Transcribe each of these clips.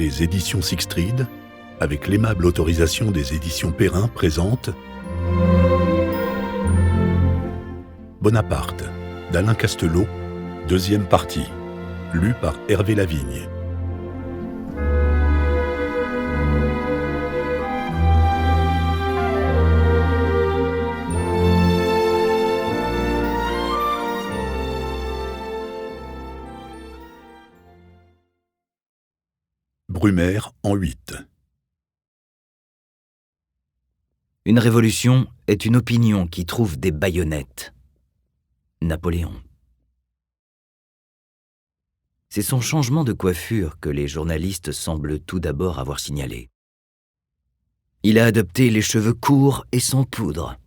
Les éditions Sixtrid, avec l'aimable autorisation des éditions Perrin, présentent Bonaparte, d'Alain Castelot, deuxième partie, lu par Hervé Lavigne. Brumaire en 8. Une révolution est une opinion qui trouve des baïonnettes. Napoléon. C'est son changement de coiffure que les journalistes semblent tout d'abord avoir signalé. Il a adopté les cheveux courts et sans poudre.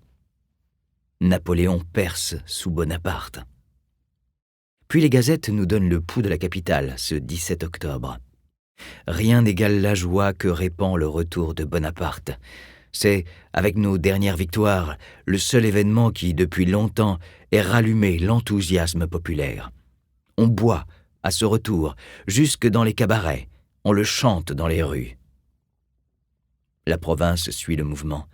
Napoléon perce sous Bonaparte. Puis les gazettes nous donnent le pouls de la capitale, ce 17 octobre. Rien n'égale la joie que répand le retour de Bonaparte. C'est, avec nos dernières victoires, le seul événement qui, depuis longtemps, ait rallumé l'enthousiasme populaire. On boit, à ce retour, jusque dans les cabarets, on le chante dans les rues. La province suit le mouvement.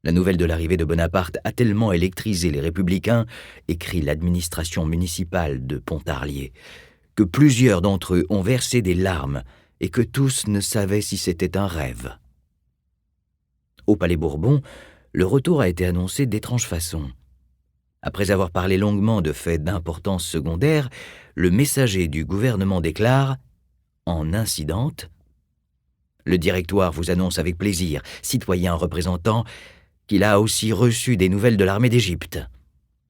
La nouvelle de l'arrivée de Bonaparte a tellement électrisé les républicains, écrit l'administration municipale de Pontarlier, que plusieurs d'entre eux ont versé des larmes et que tous ne savaient si c'était un rêve. Au Palais Bourbon, le retour a été annoncé d'étrange façon. Après avoir parlé longuement de faits d'importance secondaire, le messager du gouvernement déclare, en incidente, « Le directoire vous annonce avec plaisir, citoyens représentants, qu'il a aussi reçu des nouvelles de l'armée d'Égypte.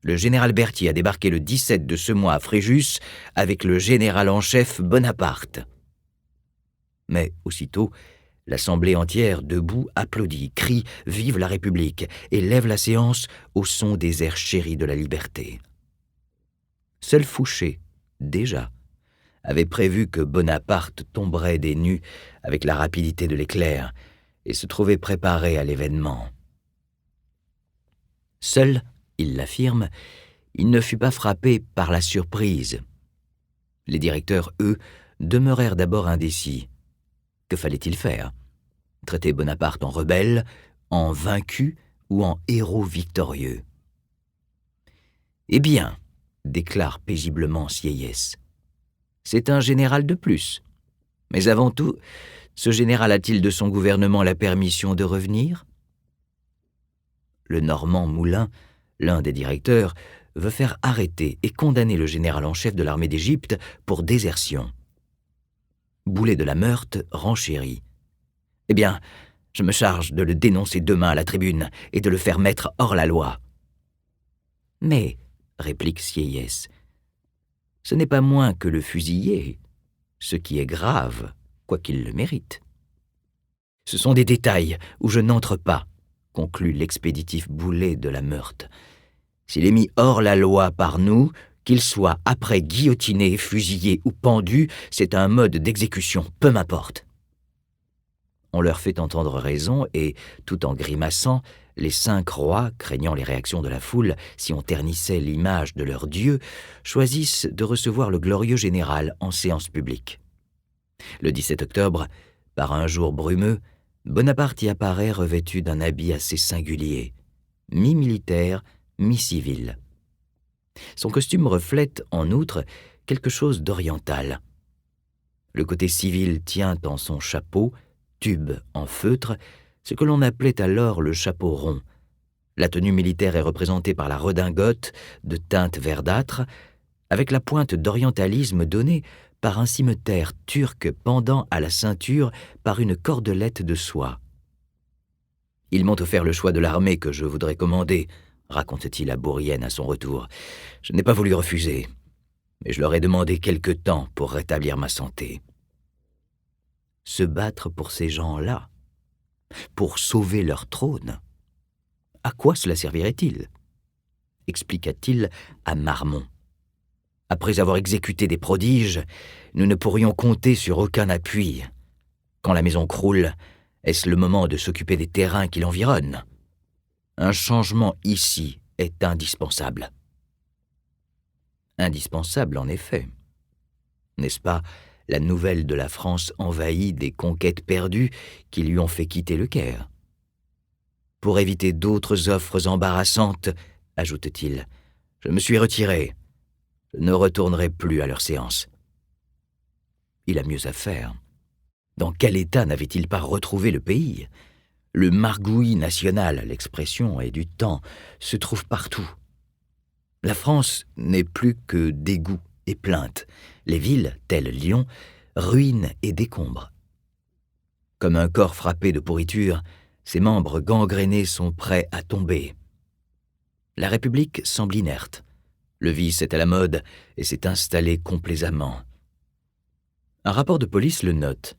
Le général Berthier a débarqué le 17 de ce mois à Fréjus avec le général en chef Bonaparte. » Mais aussitôt, l'Assemblée entière, debout, applaudit, crie « Vive la République !» et lève la séance au son des airs chéris de la liberté. Seul Fouché, déjà, avait prévu que Bonaparte tomberait des nues avec la rapidité de l'éclair et se trouvait préparé à l'événement. Seul, il l'affirme, il ne fut pas frappé par la surprise. Les directeurs, eux, demeurèrent d'abord indécis. Que fallait-il faire ? Traiter Bonaparte en rebelle, en vaincu ou en héros victorieux ? « Eh bien, déclare paisiblement Sieyès, c'est un général de plus. Mais avant tout, ce général a-t-il de son gouvernement la permission de revenir ? » Le Normand Moulin, l'un des directeurs, veut faire arrêter et condamner le général en chef de l'armée d'Égypte pour désertion. Boulet de la Meurthe renchérit. « Eh bien, je me charge de le dénoncer demain à la tribune et de le faire mettre hors la loi. » « Mais, réplique Sieyès, ce n'est pas moins que le fusiller, ce qui est grave, quoiqu'il le mérite. »« Ce sont des détails où je n'entre pas, » conclut l'expéditif Boulet de la Meurthe. « S'il est mis hors la loi par nous, qu'il soit après guillotiné, fusillé ou pendu, c'est un mode d'exécution, peu m'importe. » On leur fait entendre raison et, tout en grimaçant, les 5 rois, craignant les réactions de la foule si on ternissait l'image de leur dieu, choisissent de recevoir le glorieux général en séance publique. Le 17 octobre, par un jour brumeux, Bonaparte y apparaît revêtu d'un habit assez singulier, mi-militaire, mi-civil. Son costume reflète, en outre, quelque chose d'oriental. Le côté civil tient en son chapeau, tube en feutre, ce que l'on appelait alors le chapeau rond. La tenue militaire est représentée par la redingote, de teinte verdâtre, avec la pointe d'orientalisme donnée par un cimeterre turc pendant à la ceinture par une cordelette de soie. « Ils m'ont offert le choix de l'armée que je voudrais commander, » raconte-t-il à Bourrienne à son retour. « Je n'ai pas voulu refuser, mais je leur ai demandé quelque temps pour rétablir ma santé. » Se battre pour ces gens-là, pour sauver leur trône, à quoi cela servirait-il ? Expliqua-t-il à Marmont. Après avoir exécuté des prodiges, nous ne pourrions compter sur aucun appui. Quand la maison croule, est-ce le moment de s'occuper des terrains qui l'environnent ? Un changement ici est indispensable. Indispensable, en effet. N'est-ce pas la nouvelle de la France envahie des conquêtes perdues qui lui ont fait quitter le Caire. Pour éviter d'autres offres embarrassantes, ajoute-t-il, je me suis retiré. Je ne retournerai plus à leur séance. Il a mieux à faire. Dans quel état n'avait-il pas retrouvé le pays ? Le margouillis national, l'expression est du temps, se trouve partout. La France n'est plus que dégoût et plainte. Les villes, telles Lyon, ruinent et décombrent. Comme un corps frappé de pourriture, ses membres gangrénés sont prêts à tomber. La République semble inerte. Le vice est à la mode et s'est installé complaisamment. Un rapport de police le note.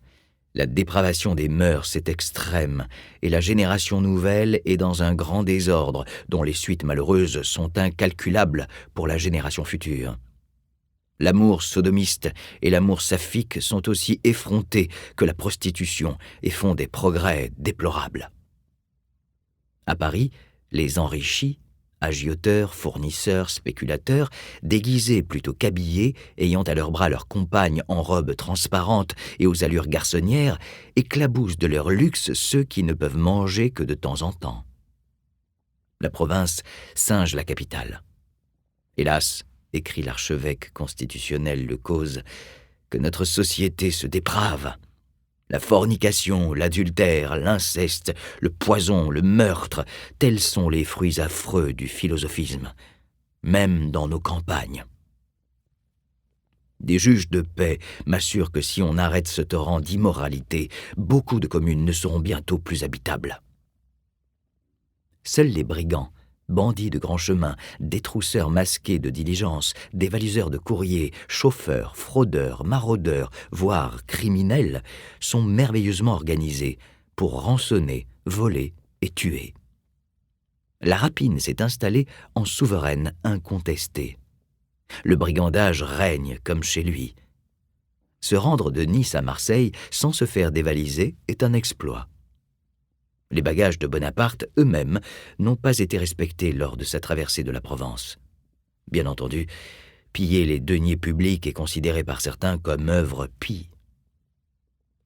La dépravation des mœurs est extrême et la génération nouvelle est dans un grand désordre dont les suites malheureuses sont incalculables pour la génération future. L'amour sodomiste et l'amour saphique sont aussi effrontés que la prostitution et font des progrès déplorables. À Paris, les enrichis, agioteurs, fournisseurs, spéculateurs, déguisés plutôt qu'habillés, ayant à leurs bras leurs compagnes en robes transparentes et aux allures garçonnières, éclaboussent de leur luxe ceux qui ne peuvent manger que de temps en temps. La province singe la capitale. Hélas, écrit l'archevêque constitutionnel Le Cause, que notre société se déprave. La fornication, l'adultère, l'inceste, le poison, le meurtre, tels sont les fruits affreux du philosophisme, même dans nos campagnes. Des juges de paix m'assurent que si on arrête ce torrent d'immoralité, beaucoup de communes ne seront bientôt plus habitables. Seuls les brigands, bandits de grand chemin, détrousseurs masqués de diligence, dévaliseurs de courriers, chauffeurs, fraudeurs, maraudeurs, voire criminels, sont merveilleusement organisés pour rançonner, voler et tuer. La rapine s'est installée en souveraine incontestée. Le brigandage règne comme chez lui. Se rendre de Nice à Marseille sans se faire dévaliser est un exploit. Les bagages de Bonaparte eux-mêmes n'ont pas été respectés lors de sa traversée de la Provence. Bien entendu, piller les deniers publics est considéré par certains comme œuvre pie.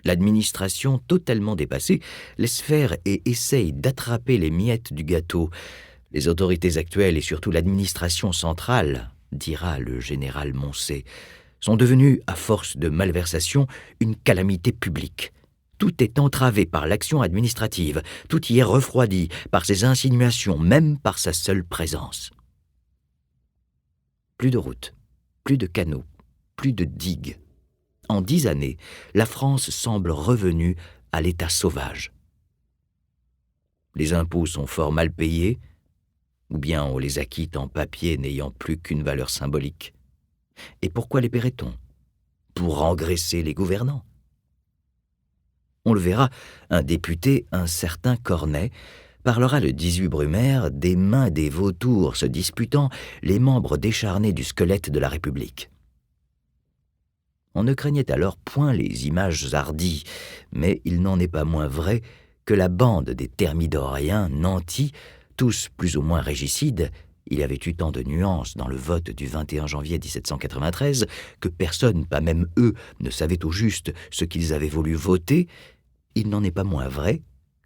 L'administration, totalement dépassée, laisse faire et essaye d'attraper les miettes du gâteau. Les autorités actuelles et surtout l'administration centrale, dira le général Moncey, sont devenues, à force de malversation, une calamité publique. Tout est entravé par l'action administrative, tout y est refroidi par ses insinuations, même par sa seule présence. Plus de routes, plus de canaux, plus de digues. En 10 années, la France semble revenue à l'état sauvage. Les impôts sont fort mal payés, ou bien on les acquitte en papier n'ayant plus qu'une valeur symbolique. Et pourquoi les paierait-on ? Pour engraisser les gouvernants. On le verra, un député, un certain Cornet, parlera le 18 Brumaire des mains des vautours se disputant les membres décharnés du squelette de la République. On ne craignait alors point les images hardies, mais il n'en est pas moins vrai que la bande des thermidoriens nantis, tous plus ou moins régicides, il y avait eu tant de nuances dans le vote du 21 janvier 1793 que personne, pas même eux, ne savait au juste ce qu'ils avaient voulu voter. Il n'en est pas moins vrai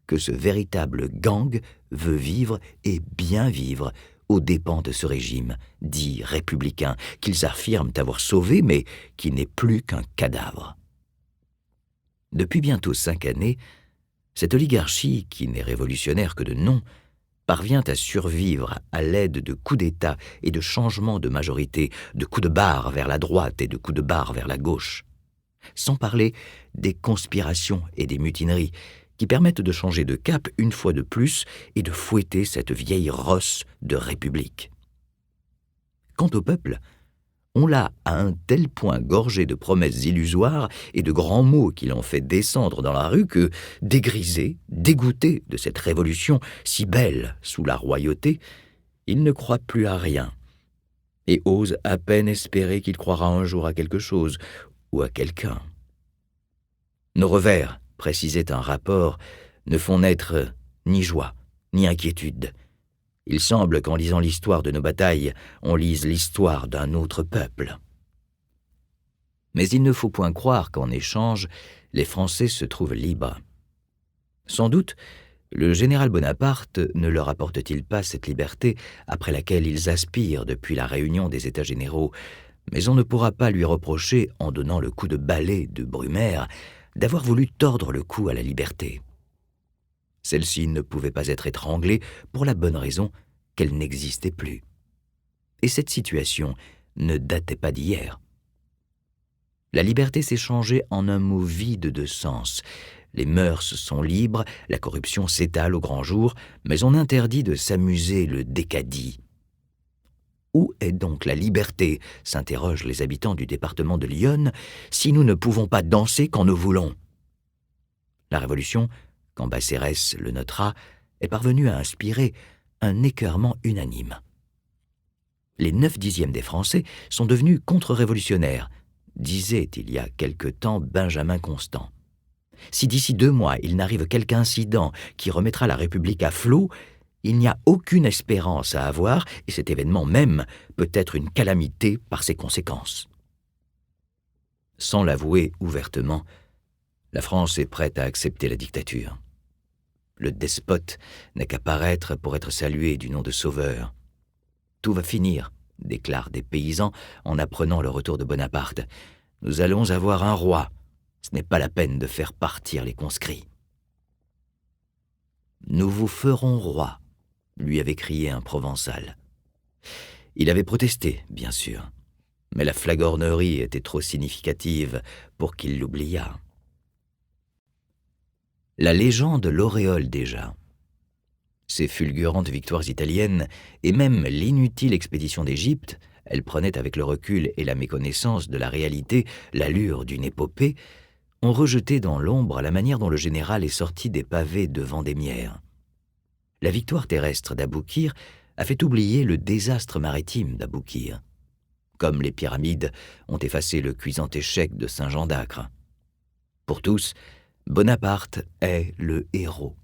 que ce véritable gang veut vivre et bien vivre aux dépens de ce régime, dit républicain, qu'ils affirment avoir sauvé, mais qui n'est plus qu'un cadavre. Depuis bientôt 5 années, cette oligarchie, qui n'est révolutionnaire que de nom, parvient à survivre à l'aide de coups d'État et de changements de majorité, de coups de barre vers la droite et de coups de barre vers la gauche. Sans parler des conspirations et des mutineries qui permettent de changer de cap une fois de plus et de fouetter cette vieille rosse de république. Quant au peuple, on l'a à un tel point gorgé de promesses illusoires et de grands mots qui l'ont fait descendre dans la rue que, dégrisé, dégoûté de cette révolution si belle sous la royauté, il ne croit plus à rien et ose à peine espérer qu'il croira un jour à quelque chose ou à quelqu'un. Nos revers, précisait un rapport, ne font naître ni joie, ni inquiétude. Il semble qu'en lisant l'histoire de nos batailles, on lise l'histoire d'un autre peuple. Mais il ne faut point croire qu'en échange, les Français se trouvent libres. Sans doute, le général Bonaparte ne leur apporte-t-il pas cette liberté après laquelle ils aspirent depuis la réunion des États généraux, mais on ne pourra pas lui reprocher, en donnant le coup de balai de Brumaire, d'avoir voulu tordre le cou à la liberté. Celle-ci ne pouvait pas être étranglée pour la bonne raison qu'elle n'existait plus. Et cette situation ne datait pas d'hier. La liberté s'est changée en un mot vide de sens. Les mœurs sont libres, la corruption s'étale au grand jour, mais on interdit de s'amuser le décadit. Où est donc la liberté, s'interrogent les habitants du département de l'Yonne, si nous ne pouvons pas danser quand nous voulons? La Révolution, Cambacérès le notera, est parvenue à inspirer un écœurement unanime. Les 9/10 des Français sont devenus contre-révolutionnaires, disait il y a quelque temps Benjamin Constant. Si d'ici 2 mois il n'arrive quelque incident qui remettra la République à flot, il n'y a aucune espérance à avoir, et cet événement même peut être une calamité par ses conséquences. Sans l'avouer ouvertement, la France est prête à accepter la dictature. Le despote n'a qu'à paraître pour être salué du nom de sauveur. Tout va finir, déclarent des paysans en apprenant le retour de Bonaparte. Nous allons avoir un roi. Ce n'est pas la peine de faire partir les conscrits. Nous vous ferons roi, lui avait crié un Provençal. Il avait protesté, bien sûr, mais la flagornerie était trop significative pour qu'il l'oubliât. La légende l'auréole déjà. Ces fulgurantes victoires italiennes, et même l'inutile expédition d'Égypte, elles prenaient avec le recul et la méconnaissance de la réalité l'allure d'une épopée, ont rejeté dans l'ombre la manière dont le général est sorti des pavés de Vendémiaire. La victoire terrestre d'Aboukir a fait oublier le désastre maritime d'Aboukir, comme les pyramides ont effacé le cuisant échec de Saint-Jean d'Acre. Pour tous, Bonaparte est le héros.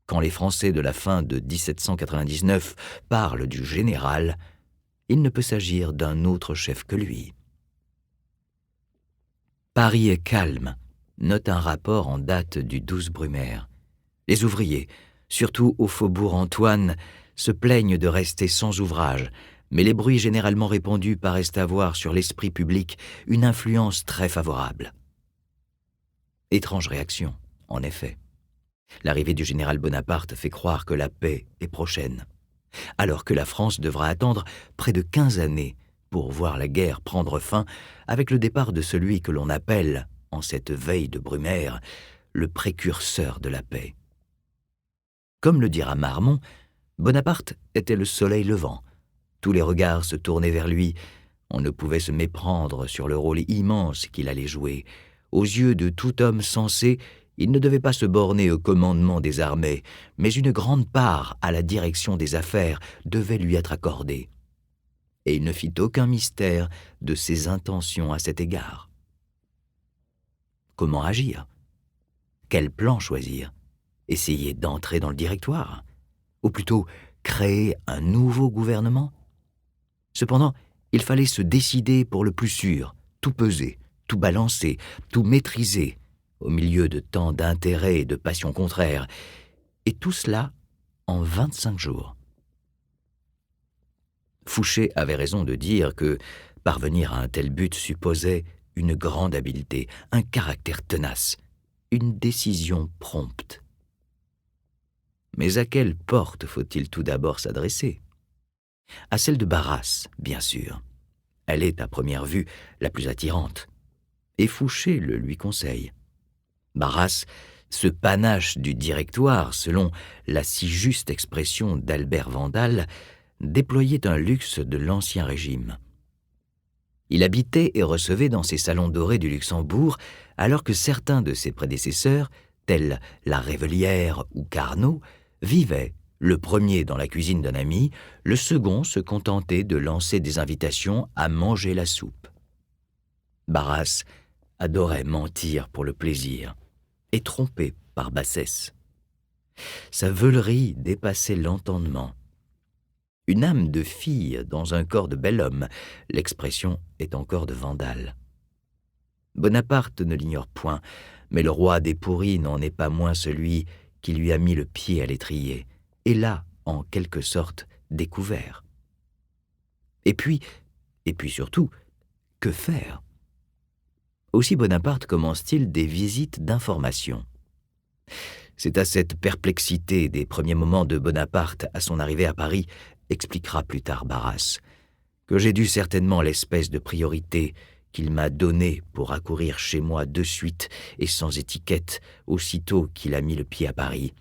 Quand les Français de la fin de 1799 parlent du général, il ne peut s'agir d'un autre chef que lui. Paris est calme, note un rapport en date du 12 Brumaire. Les ouvriers, surtout au faubourg Antoine, se plaignent de rester sans ouvrage, mais les bruits généralement répandus paraissent avoir sur l'esprit public une influence très favorable. Étrange réaction, en effet. L'arrivée du général Bonaparte fait croire que la paix est prochaine, alors que la France devra attendre près de 15 années pour voir la guerre prendre fin avec le départ de celui que l'on appelle, en cette veille de Brumaire, le précurseur de la paix. Comme le dira Marmont, Bonaparte était le soleil levant. Tous les regards se tournaient vers lui. On ne pouvait se méprendre sur le rôle immense qu'il allait jouer. Aux yeux de tout homme sensé, il ne devait pas se borner au commandement des armées, mais une grande part à la direction des affaires devait lui être accordée. Et il ne fit aucun mystère de ses intentions à cet égard. Comment agir? Quel plan choisir? Essayer d'entrer dans le directoire? Ou plutôt créer un nouveau gouvernement? Cependant, il fallait se décider pour le plus sûr, tout peser, tout balancer, tout maîtriser, au milieu de tant d'intérêts et de passions contraires, et tout cela en 25 jours. Fouché avait raison de dire que parvenir à un tel but supposait une grande habileté, un caractère tenace, une décision prompte. Mais à quelle porte faut-il tout d'abord s'adresser? À celle de Barras, bien sûr. Elle est, à première vue, la plus attirante. Et Fouché le lui conseille. Barras, ce panache du directoire, selon la si juste expression d'Albert Vandal, déployait un luxe de l'Ancien Régime. Il habitait et recevait dans ses salons dorés du Luxembourg, alors que certains de ses prédécesseurs, tels la Révelière ou Carnot, vivaient, le premier dans la cuisine d'un ami, le second se contentait de lancer des invitations à manger la soupe. Barras adorait mentir pour le plaisir et tromper par bassesse. Sa veulerie dépassait l'entendement. Une âme de fille dans un corps de bel homme, l'expression est encore de Vandal. Bonaparte ne l'ignore point, mais le roi des pourris n'en est pas moins celui qui lui a mis le pied à l'étrier, et l'a, en quelque sorte, découvert. Et puis surtout, que faire? Aussi Bonaparte commence-t-il des visites d'information. C'est à cette perplexité des premiers moments de Bonaparte à son arrivée à Paris, expliquera plus tard Barras, que j'ai dû certainement l'espèce de priorité qu'il m'a donnée pour accourir chez moi de suite et sans étiquette aussitôt qu'il a mis le pied à Paris.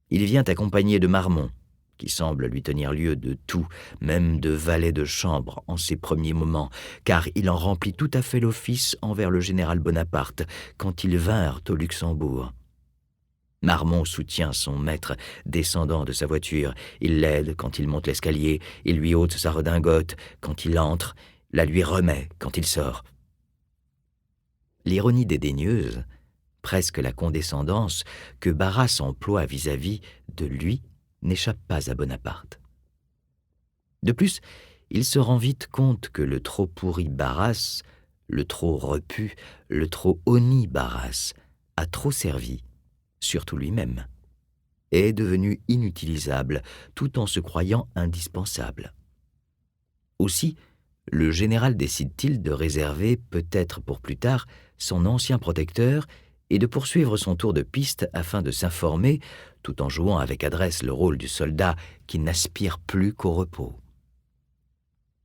Il vient accompagné de Marmont, qui semble lui tenir lieu de tout, même de valet de chambre en ses premiers moments, car il en remplit tout à fait l'office envers le général Bonaparte quand ils vinrent au Luxembourg. Marmont soutient son maître descendant de sa voiture, il l'aide quand il monte l'escalier, il lui ôte sa redingote quand il entre, la lui remet quand il sort. L'ironie dédaigneuse, presque la condescendance que Barras emploie vis-à-vis de lui n'échappe pas à Bonaparte. De plus, il se rend vite compte que le trop pourri Barras, le trop repu, le trop honni Barras a trop servi, surtout lui-même, est devenu inutilisable tout en se croyant indispensable. Aussi, le général décide-t-il de réserver, peut-être pour plus tard, son ancien protecteur et de poursuivre son tour de piste afin de s'informer, tout en jouant avec adresse le rôle du soldat qui n'aspire plus qu'au repos.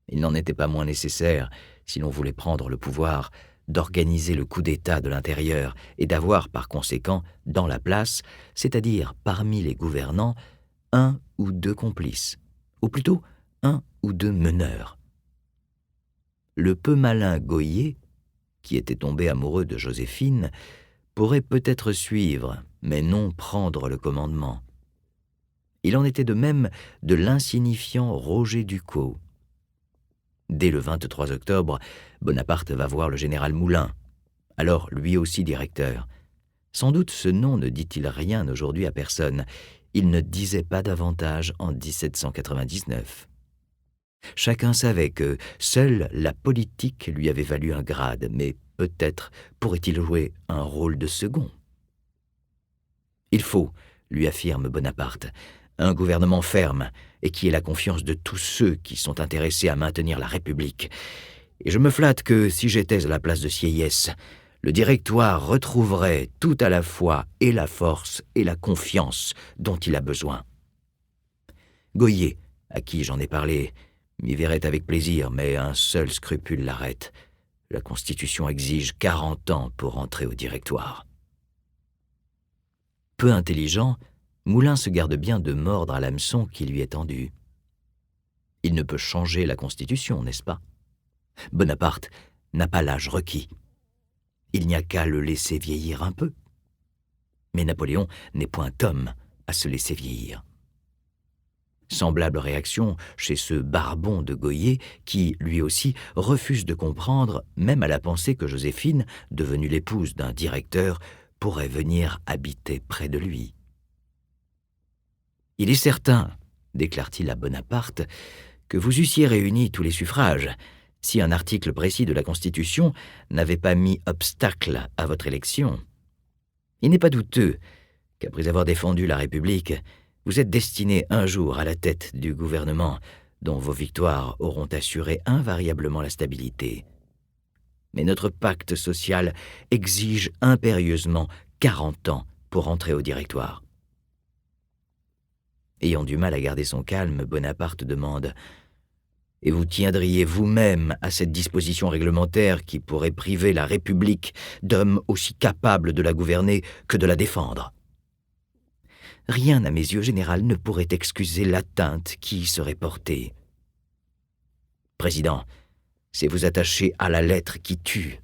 Il n'en était pas moins nécessaire, si l'on voulait prendre le pouvoir, d'organiser le coup d'État de l'intérieur et d'avoir par conséquent, dans la place, c'est-à-dire parmi les gouvernants, 1 ou 2 complices, ou plutôt 1 ou 2 meneurs. Le peu malin Gohier, qui était tombé amoureux de Joséphine, pourrait peut-être suivre, mais non prendre le commandement. Il en était de même de l'insignifiant Roger Ducos. Dès le 23 octobre, Bonaparte va voir le général Moulin, alors lui aussi directeur. Sans doute ce nom ne dit-il rien aujourd'hui à personne. Il ne disait pas davantage en 1799. Chacun savait que seule la politique lui avait valu un grade, mais peut-être pourrait-il jouer un rôle de second. Il faut, lui affirme Bonaparte, un gouvernement ferme et qui ait la confiance de tous ceux qui sont intéressés à maintenir la République. Et je me flatte que, si j'étais à la place de Sieyès, le Directoire retrouverait tout à la fois et la force et la confiance dont il a besoin. Gohier, à qui j'en ai parlé, m'y verrait avec plaisir, mais un seul scrupule l'arrête. La Constitution exige 40 ans pour entrer au Directoire. Peu intelligent, Moulin se garde bien de mordre à l'hameçon qui lui est tendu. Il ne peut changer la Constitution, n'est-ce pas? Bonaparte n'a pas l'âge requis. Il n'y a qu'à le laisser vieillir un peu. Mais Napoléon n'est point homme à se laisser vieillir. Semblable réaction chez ce barbon de Gohier qui, lui aussi, refuse de comprendre, même à la pensée que Joséphine, devenue l'épouse d'un directeur, pourrait venir habiter près de lui. « Il est certain, déclare-t-il à Bonaparte, que vous eussiez réuni tous les suffrages, si un article précis de la Constitution n'avait pas mis obstacle à votre élection. Il n'est pas douteux qu'après avoir défendu la République, vous êtes destiné un jour à la tête du gouvernement dont vos victoires auront assuré invariablement la stabilité. Mais notre pacte social exige impérieusement 40 ans pour entrer au Directoire. » Ayant du mal à garder son calme, Bonaparte demande « Et vous tiendriez vous-même à cette disposition réglementaire qui pourrait priver la République d'hommes aussi capables de la gouverner que de la défendre ?» Rien, à mes yeux, général, ne pourrait excuser l'atteinte qui y serait portée. Président, c'est vous attacher à la lettre qui tue.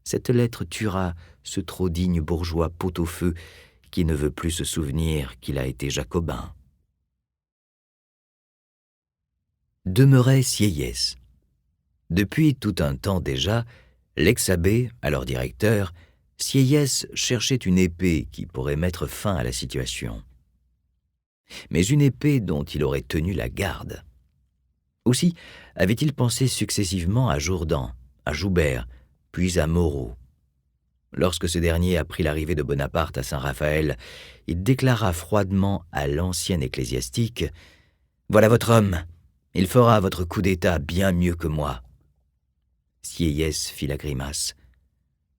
Cette lettre tuera ce trop digne bourgeois pot-au-feu qui ne veut plus se souvenir qu'il a été jacobin. Demeurait Sieyès. Depuis tout un temps déjà, l'ex-abbé, alors directeur, Sieyès cherchait une épée qui pourrait mettre fin à la situation. Mais une épée dont il aurait tenu la garde. Aussi avait-il pensé successivement à Jourdan, à Joubert, puis à Moreau. Lorsque ce dernier apprit l'arrivée de Bonaparte à Saint-Raphaël, il déclara froidement à l'ancien ecclésiastique « Voilà votre homme, il fera votre coup d'État bien mieux que moi. » Sieyès fit la grimace.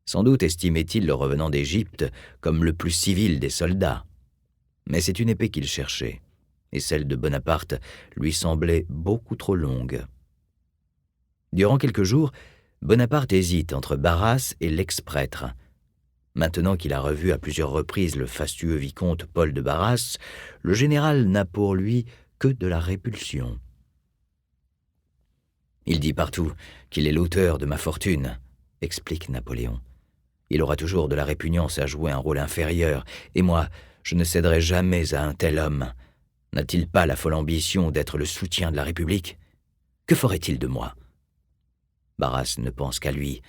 Sans doute estimait-il le revenant d'Égypte comme le plus civil des soldats. Mais c'est une épée qu'il cherchait, et celle de Bonaparte lui semblait beaucoup trop longue. Durant quelques jours, Bonaparte hésite entre Barras et l'ex-prêtre. Maintenant qu'il a revu à plusieurs reprises le fastueux vicomte Paul de Barras, le général n'a pour lui que de la répulsion. « Il dit partout qu'il est l'auteur de ma fortune », explique Napoléon. « Il aura toujours de la répugnance à jouer un rôle inférieur, et moi, je ne céderai jamais à un tel homme. N'a-t-il pas la folle ambition d'être le soutien de la République? Que ferait-il de moi ?» Barras ne pense qu'à lui.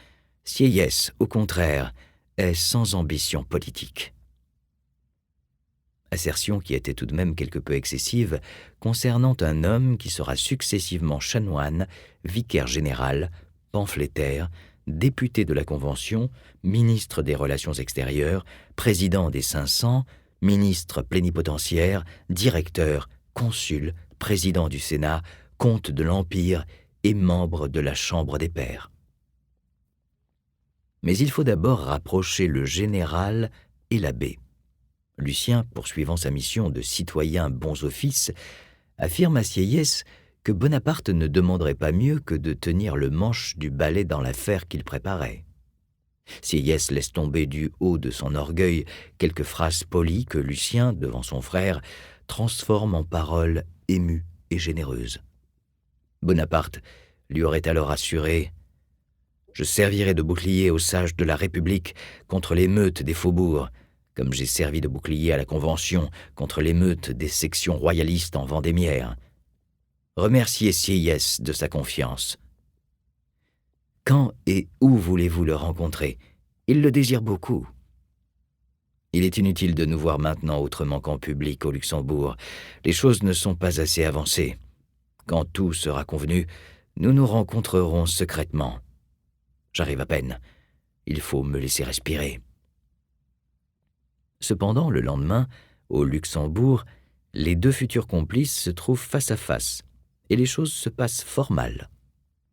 Sieyès, au contraire, est sans ambition politique. Assertion qui était tout de même quelque peu excessive concernant un homme qui sera successivement chanoine, vicaire général, pamphlétaire, député de la Convention, ministre des Relations extérieures, président des 500, ministre plénipotentiaire, directeur, consul, président du Sénat, comte de l'Empire et membre de la Chambre des Pairs. Mais il faut d'abord rapprocher le général et l'abbé. Lucien, poursuivant sa mission de citoyen bons offices, affirme à Sieyès que Bonaparte ne demanderait pas mieux que de tenir le manche du balai dans l'affaire qu'il préparait. Sieyès laisse tomber du haut de son orgueil quelques phrases polies que Lucien, devant son frère, transforme en paroles émues et généreuses. Bonaparte lui aurait alors assuré « Je servirai de bouclier aux sages de la République contre l'émeute des faubourgs, comme j'ai servi de bouclier à la Convention contre l'émeute des sections royalistes en Vendémiaire. Remerciez Sieyès de sa confiance. Quand et où voulez-vous le rencontrer? Il le désire beaucoup. Il est inutile de nous voir maintenant autrement qu'en public au Luxembourg. Les choses ne sont pas assez avancées. Quand tout sera convenu, nous nous rencontrerons secrètement. J'arrive à peine. Il faut me laisser respirer. » Cependant, le lendemain, au Luxembourg, les deux futurs complices se trouvent face à face, et les choses se passent fort mal.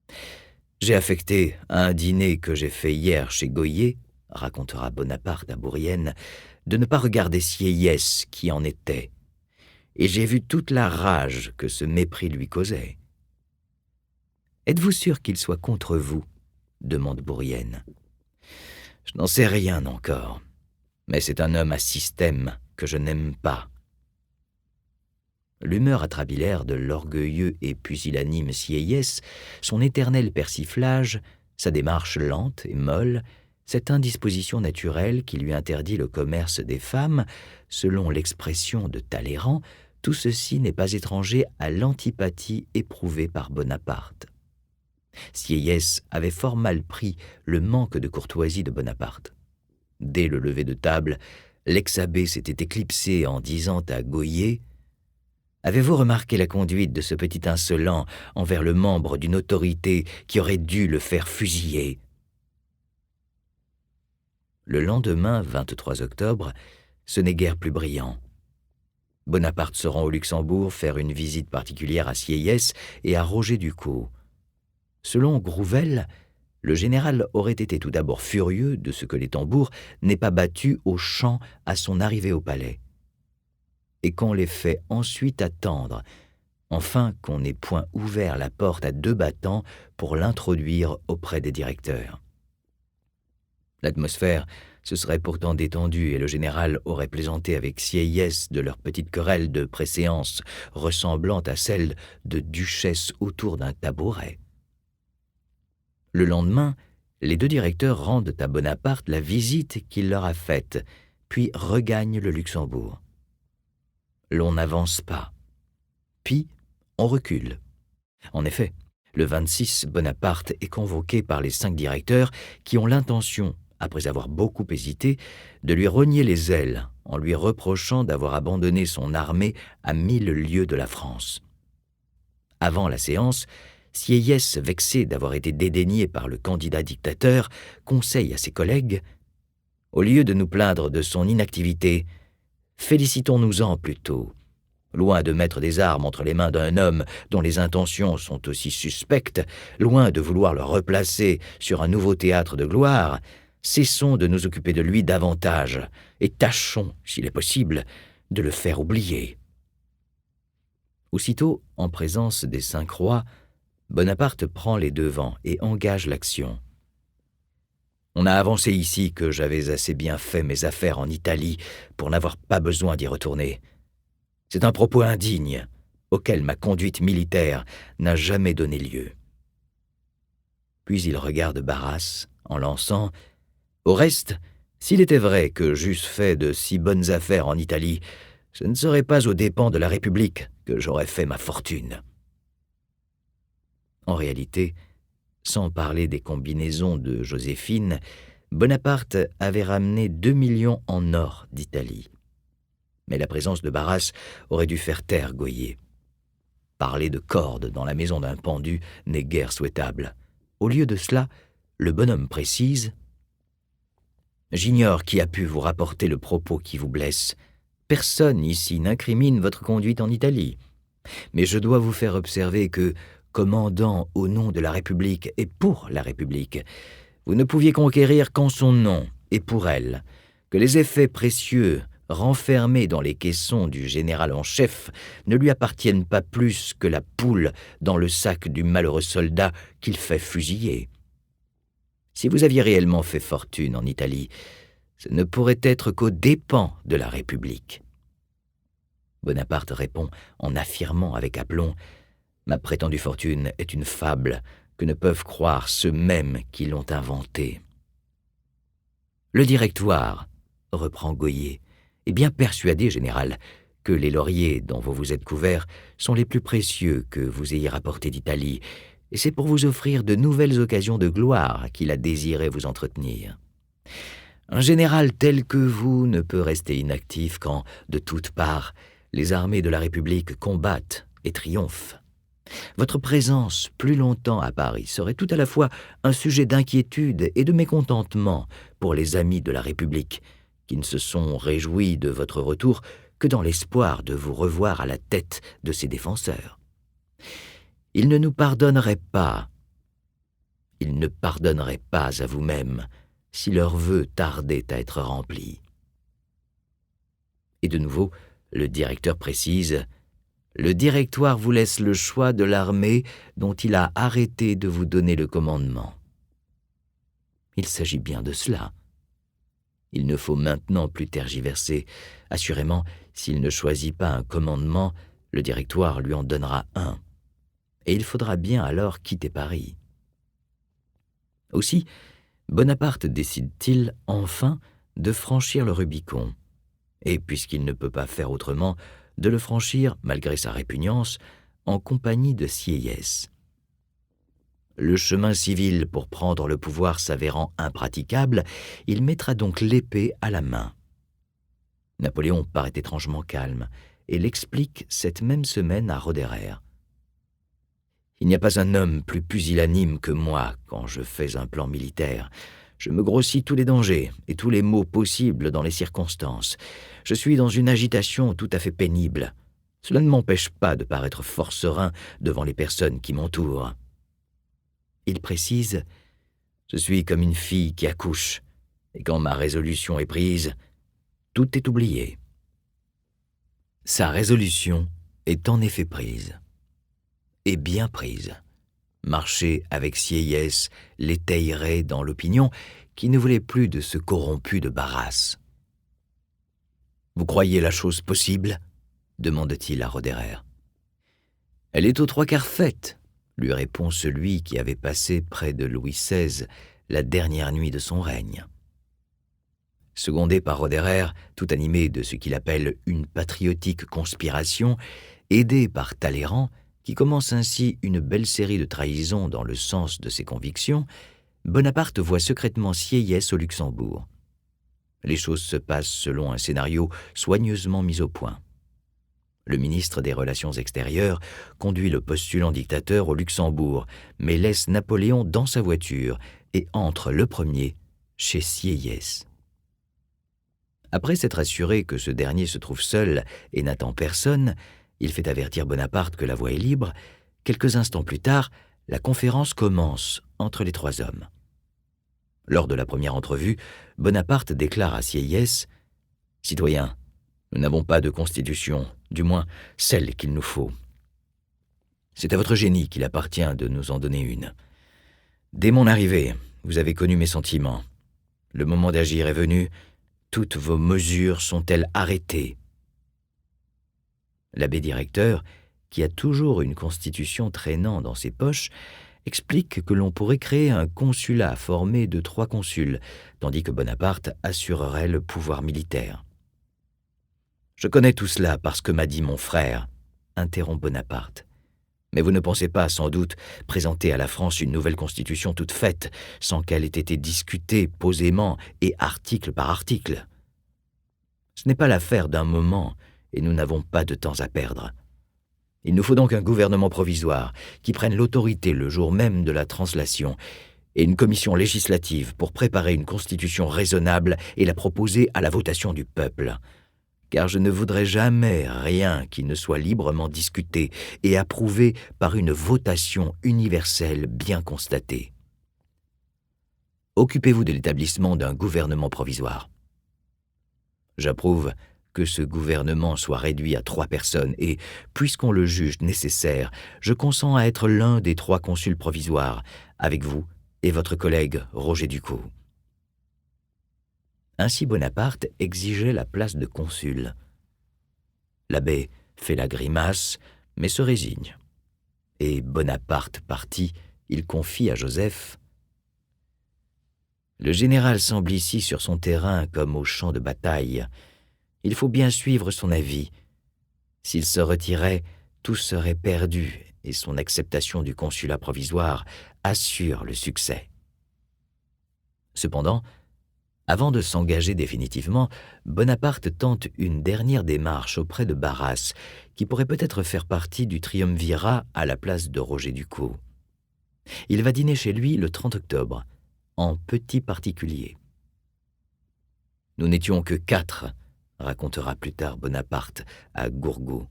« J'ai affecté à un dîner que j'ai fait hier chez Gohier, » racontera Bonaparte à Bourrienne, « de ne pas regarder Sieyès qui en était, et j'ai vu toute la rage que ce mépris lui causait. »« Êtes-vous sûr qu'il soit contre vous ?» demande Bourrienne. « Je n'en sais rien encore. Mais c'est un homme à système que je n'aime pas. » L'humeur atrabilaire de l'orgueilleux et pusillanime Sieyès, son éternel persiflage, sa démarche lente et molle, cette indisposition naturelle qui lui interdit le commerce des femmes, selon l'expression de Talleyrand, tout ceci n'est pas étranger à l'antipathie éprouvée par Bonaparte. Sieyès avait fort mal pris le manque de courtoisie de Bonaparte. Dès le lever de table, l'ex-abbé s'était éclipsé en disant à Gohier « Avez-vous remarqué la conduite de ce petit insolent envers le membre d'une autorité qui aurait dû le faire fusiller ?» Le lendemain, 23 octobre, ce n'est guère plus brillant. Bonaparte se rend au Luxembourg faire une visite particulière à Sieyès et à Roger Ducos. Selon Grouvel, le général aurait été tout d'abord furieux de ce que les tambours n'aient pas battu au chant à son arrivée au palais, et qu'on les fait ensuite attendre, enfin qu'on n'ait point ouvert la porte à 2 battants pour l'introduire auprès des directeurs. L'atmosphère se serait pourtant détendue et le général aurait plaisanté avec Sieyès de leur petite querelle de préséance ressemblant à celle de duchesse autour d'un tabouret. Le lendemain, les 2 directeurs rendent à Bonaparte la visite qu'il leur a faite, puis regagnent le Luxembourg. L'on n'avance pas, puis on recule. En effet, le 26, Bonaparte est convoqué par les 5 directeurs qui ont l'intention, après avoir beaucoup hésité, de lui rogner les ailes en lui reprochant d'avoir abandonné son armée à 1000 lieues de la France. Avant la séance, Sieyès, vexé d'avoir été dédaigné par le candidat dictateur, conseille à ses collègues « Au lieu de nous plaindre de son inactivité, félicitons-nous-en plutôt. Loin de mettre des armes entre les mains d'un homme dont les intentions sont aussi suspectes, loin de vouloir le replacer sur un nouveau théâtre de gloire, cessons de nous occuper de lui davantage et tâchons, s'il est possible, de le faire oublier. » Aussitôt, en présence des 5 rois, Bonaparte prend les devants et engage l'action. « On a avancé ici que j'avais assez bien fait mes affaires en Italie pour n'avoir pas besoin d'y retourner. C'est un propos indigne, auquel ma conduite militaire n'a jamais donné lieu. » Puis il regarde Barras en lançant « Au reste, s'il était vrai que j'eusse fait de si bonnes affaires en Italie, ce ne serait pas aux dépens de la République que j'aurais fait ma fortune. » En réalité, sans parler des combinaisons de Joséphine, Bonaparte avait ramené 2 millions en or d'Italie. Mais la présence de Barras aurait dû faire taire Gohier. Parler de cordes dans la maison d'un pendu n'est guère souhaitable. Au lieu de cela, le bonhomme précise « J'ignore qui a pu vous rapporter le propos qui vous blesse. Personne ici n'incrimine votre conduite en Italie. Mais je dois vous faire observer que, commandant au nom de la République et pour la République, vous ne pouviez conquérir qu'en son nom et pour elle, que les effets précieux renfermés dans les caissons du général en chef ne lui appartiennent pas plus que la poule dans le sac du malheureux soldat qu'il fait fusiller. Si vous aviez réellement fait fortune en Italie, ce ne pourrait être qu'aux dépens de la République. » Bonaparte répond en affirmant avec aplomb « Ma prétendue fortune est une fable que ne peuvent croire ceux mêmes qui l'ont inventée. » « Le Directoire, reprend Gohier, est bien persuadé, général, que les lauriers dont vous vous êtes couvert sont les plus précieux que vous ayez rapportés d'Italie, et c'est pour vous offrir de nouvelles occasions de gloire qu'il a désiré vous entretenir. Un général tel que vous ne peut rester inactif quand, de toutes parts, les armées de la République combattent et triomphent. Votre présence plus longtemps à Paris serait tout à la fois un sujet d'inquiétude et de mécontentement pour les amis de la République, qui ne se sont réjouis de votre retour que dans l'espoir de vous revoir à la tête de ses défenseurs. Ils ne pardonneraient pas à vous-même si leur vœu tardait à être rempli. » Et de nouveau, le directeur précise « Le Directoire vous laisse le choix de l'armée dont il a arrêté de vous donner le commandement. » Il s'agit bien de cela. Il ne faut maintenant plus tergiverser. Assurément, s'il ne choisit pas un commandement, le Directoire lui en donnera un. Et il faudra bien alors quitter Paris. Aussi, Bonaparte décide-t-il enfin de franchir le Rubicon, et puisqu'il ne peut pas faire autrement, de le franchir, malgré sa répugnance, en compagnie de Sieyès. Le chemin civil pour prendre le pouvoir s'avérant impraticable, il mettra donc l'épée à la main. Napoléon paraît étrangement calme et l'explique cette même semaine à Roederer. « Il n'y a pas un homme plus pusillanime que moi quand je fais un plan militaire. Je me grossis tous les dangers et tous les maux possibles dans les circonstances. Je suis dans une agitation tout à fait pénible. Cela ne m'empêche pas de paraître fort serein devant les personnes qui m'entourent. » Il précise « Je suis comme une fille qui accouche, et quand ma résolution est prise, tout est oublié. » Sa résolution est en effet prise, et bien prise. Marcher avec Sieyès l'étayerait dans l'opinion qui ne voulait plus de ce corrompu de Barras. « Vous croyez la chose possible ?» demande-t-il à Roederer. « Elle est aux 3/4 faite, » lui répond celui qui avait passé près de Louis XVI la dernière nuit de son règne. Secondé par Roederer, tout animé de ce qu'il appelle une patriotique conspiration, aidé par Talleyrand, qui commence ainsi une belle série de trahisons dans le sens de ses convictions, Bonaparte voit secrètement Sieyès au Luxembourg. Les choses se passent selon un scénario soigneusement mis au point. Le ministre des Relations extérieures conduit le postulant dictateur au Luxembourg, mais laisse Napoléon dans sa voiture et entre le premier chez Sieyès. Après s'être assuré que ce dernier se trouve seul et n'attend personne, il fait avertir Bonaparte que la voie est libre. Quelques instants plus tard, la conférence commence entre les trois hommes. Lors de la première entrevue, Bonaparte déclare à Sieyès « Citoyens, nous n'avons pas de constitution, du moins celle qu'il nous faut. C'est à votre génie qu'il appartient de nous en donner une. Dès mon arrivée, vous avez connu mes sentiments. Le moment d'agir est venu. Toutes vos mesures sont-elles arrêtées ?» L'abbé directeur, qui a toujours une constitution traînant dans ses poches, explique que l'on pourrait créer un consulat formé de 3 consuls, tandis que Bonaparte assurerait le pouvoir militaire. « Je connais tout cela parce que m'a dit mon frère, » interrompt Bonaparte. « Mais vous ne pensez pas, sans doute, présenter à la France une nouvelle constitution toute faite, sans qu'elle ait été discutée posément et article par article. Ce n'est pas l'affaire d'un moment, et nous n'avons pas de temps à perdre. Il nous faut donc un gouvernement provisoire qui prenne l'autorité le jour même de la translation et une commission législative pour préparer une constitution raisonnable et la proposer à la votation du peuple. Car je ne voudrais jamais rien qui ne soit librement discuté et approuvé par une votation universelle bien constatée. Occupez-vous de l'établissement d'un gouvernement provisoire. J'approuve que ce gouvernement soit réduit à 3 personnes et, puisqu'on le juge nécessaire, je consens à être l'un des 3 consuls provisoires, avec vous et votre collègue Roger Ducos. » Ainsi Bonaparte exigeait la place de consul. L'abbé fait la grimace, mais se résigne. Et Bonaparte parti, il confie à Joseph « Le général semble ici sur son terrain comme au champ de bataille. Il faut bien suivre son avis. S'il se retirait, tout serait perdu et son acceptation du consulat provisoire assure le succès. » Cependant, avant de s'engager définitivement, Bonaparte tente une dernière démarche auprès de Barras, qui pourrait peut-être faire partie du triumvirat à la place de Roger Ducos. Il va dîner chez lui le 30 octobre, en petit particulier. « Nous n'étions que 4, » racontera plus tard Bonaparte à Gourgaud.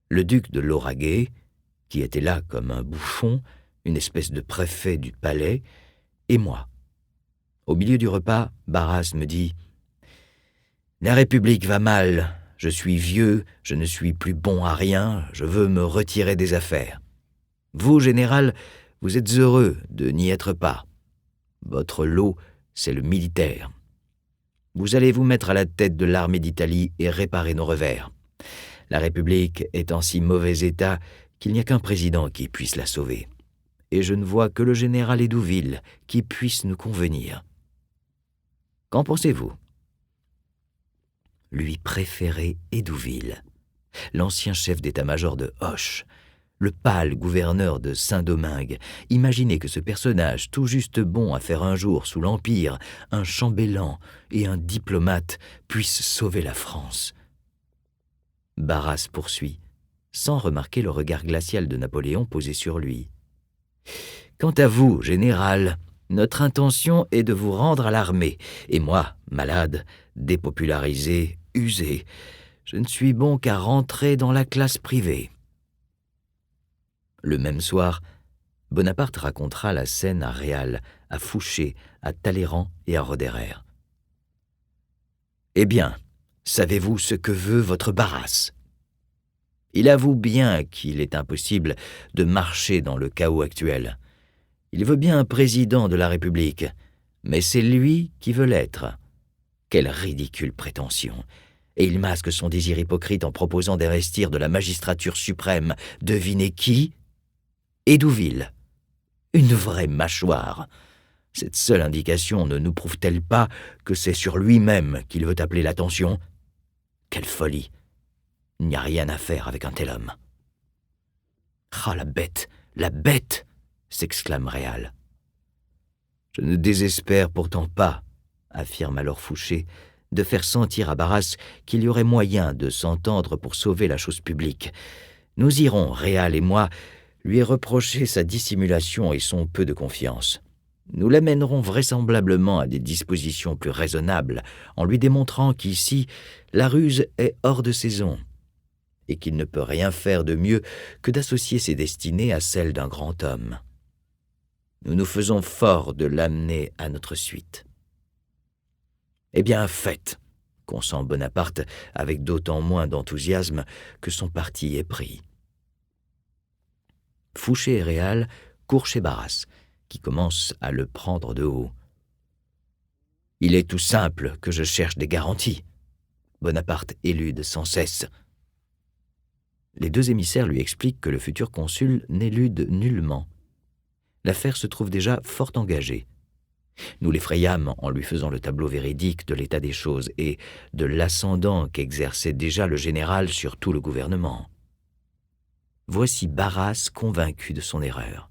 Le duc de Lauragais, qui était là comme un bouffon, une espèce de préfet du palais, et moi. Au milieu du repas, Barras me dit « La République va mal, je suis vieux, je ne suis plus bon à rien, je veux me retirer des affaires. Vous, général, vous êtes heureux de n'y être pas. Votre lot, c'est le militaire. Vous allez vous mettre à la tête de l'armée d'Italie et réparer nos revers. La République est en si mauvais état qu'il n'y a qu'un président qui puisse la sauver. Et je ne vois que le général Hédouville qui puisse nous convenir. Qu'en pensez-vous » Lui préférait Hédouville, l'ancien chef d'état-major de Hoche, le pâle gouverneur de Saint-Domingue. Imaginez que ce personnage, tout juste bon à faire un jour sous l'Empire, un chambellan et un diplomate, puisse sauver la France. Barras poursuit, sans remarquer le regard glacial de Napoléon posé sur lui. « Quant à vous, général, notre intention est de vous rendre à l'armée, et moi, malade, dépopularisé, usé, je ne suis bon qu'à rentrer dans la classe privée. » Le même soir, Bonaparte racontera la scène à Réal, à Fouché, à Talleyrand et à Roderer. « Eh bien, savez-vous ce que veut votre Barras ? Il avoue bien qu'il est impossible de marcher dans le chaos actuel. Il veut bien un président de la République, mais c'est lui qui veut l'être. Quelle ridicule prétention! Et il masque son désir hypocrite en proposant d'investir de la magistrature suprême. Devinez qui ? Hédouville. Une vraie mâchoire. Cette seule indication ne nous prouve-t-elle pas que c'est sur lui-même qu'il veut appeler l'attention ? Quelle folie! Il n'y a rien à faire avec un tel homme. « Ah, la bête, la bête !» s'exclame Réal. « Je ne désespère pourtant pas, » affirme alors Fouché, de faire sentir à Barras qu'il y aurait moyen de s'entendre pour sauver la chose publique. Nous irons, Réal et moi, lui reprocher sa dissimulation et son peu de confiance. Nous l'amènerons vraisemblablement à des dispositions plus raisonnables, en lui démontrant qu'ici, la ruse est hors de saison, et qu'il ne peut rien faire de mieux que d'associer ses destinées à celles d'un grand homme. Nous nous faisons fort de l'amener à notre suite. Eh bien, faites, consent Bonaparte avec d'autant moins d'enthousiasme que son parti est pris. Fouché et Réal courent chez Barras, qui commence à le prendre de haut. « Il est tout simple que je cherche des garanties. » Bonaparte élude sans cesse. Les deux émissaires lui expliquent que le futur consul n'élude nullement. L'affaire se trouve déjà fort engagée. Nous l'effrayâmes en lui faisant le tableau véridique de l'état des choses et de l'ascendant qu'exerçait déjà le général sur tout le gouvernement. Voici Barras convaincu de son erreur.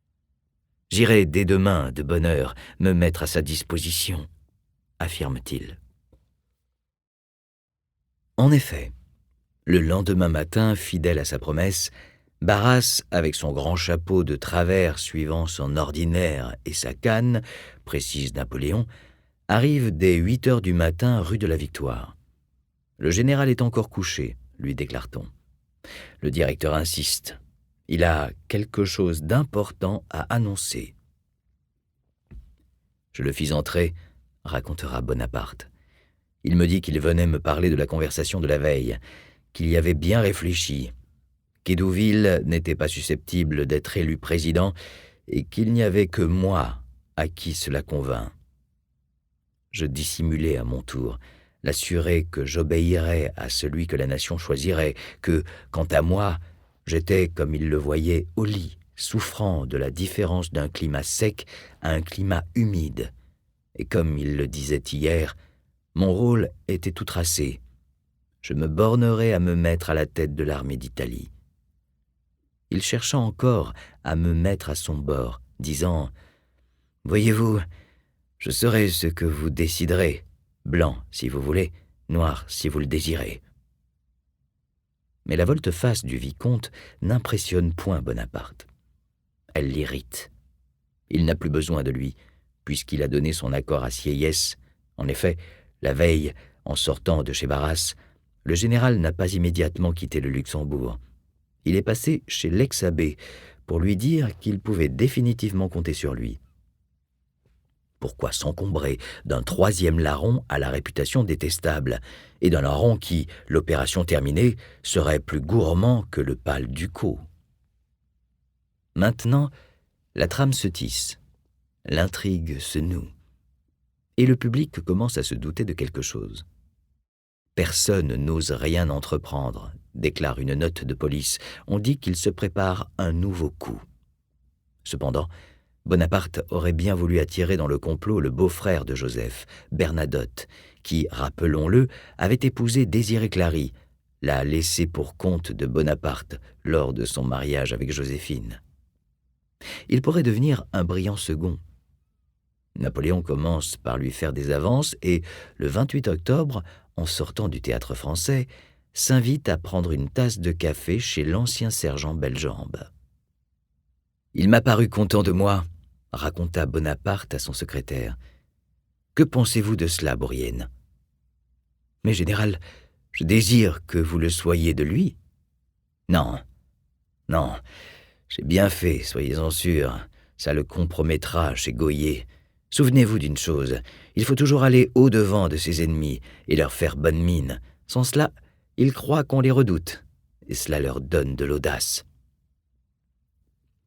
« J'irai dès demain, de bonne heure, me mettre à sa disposition, » affirme-t-il. En effet, le lendemain matin, fidèle à sa promesse, Barras, avec son grand chapeau de travers suivant son ordinaire et sa canne, précise Napoléon, arrive dès 8 heures du matin rue de la Victoire. Le général est encore couché, lui déclare-t-on. Le directeur insiste. Il a quelque chose d'important à annoncer. « Je le fis entrer, » racontera Bonaparte. « Il me dit qu'il venait me parler de la conversation de la veille, qu'il y avait bien réfléchi, qu'Hédouville n'était pas susceptible d'être élu président et qu'il n'y avait que moi à qui cela convint. Je dissimulai à mon tour, l'assurai que j'obéirais à celui que la nation choisirait, que, quant à moi, j'étais, comme il le voyait, au lit, souffrant de la différence d'un climat sec à un climat humide. Et comme il le disait hier, mon rôle était tout tracé. Je me bornerais à me mettre à la tête de l'armée d'Italie. Il chercha encore à me mettre à son bord, disant « Voyez-vous, je serai ce que vous déciderez, blanc si vous voulez, noir si vous le désirez. » Mais la volte-face du vicomte n'impressionne point Bonaparte. Elle l'irrite. Il n'a plus besoin de lui, puisqu'il a donné son accord à Sieyès. En effet, la veille, en sortant de chez Barras, le général n'a pas immédiatement quitté le Luxembourg. Il est passé chez l'ex-abbé pour lui dire qu'il pouvait définitivement compter sur lui. Pourquoi s'encombrer d'un troisième larron à la réputation détestable, et d'un larron qui, l'opération terminée, serait plus gourmand que le pâle Ducos? Maintenant, la trame se tisse, l'intrigue se noue, et le public commence à se douter de quelque chose. Personne n'ose rien entreprendre, déclare une note de police. On dit qu'il se prépare un nouveau coup. Cependant, Bonaparte aurait bien voulu attirer dans le complot le beau-frère de Joseph, Bernadotte, qui, rappelons-le, avait épousé Désirée Clary, la laissée pour compte de Bonaparte lors de son mariage avec Joséphine. Il pourrait devenir un brillant second. Napoléon commence par lui faire des avances et, le 28 octobre, en sortant du théâtre français, s'invite à prendre une tasse de café chez l'ancien sergent Bellembe. « Il m'a paru content de moi », raconta Bonaparte à son secrétaire. « Que pensez-vous de cela, Bourienne ?»« Mais général, je désire que vous le soyez de lui. »« Non, non, j'ai bien fait, soyez-en sûr. Ça le compromettra chez Gohier. Souvenez-vous d'une chose, il faut toujours aller au-devant de ses ennemis et leur faire bonne mine. Sans cela, ils croient qu'on les redoute, et cela leur donne de l'audace. »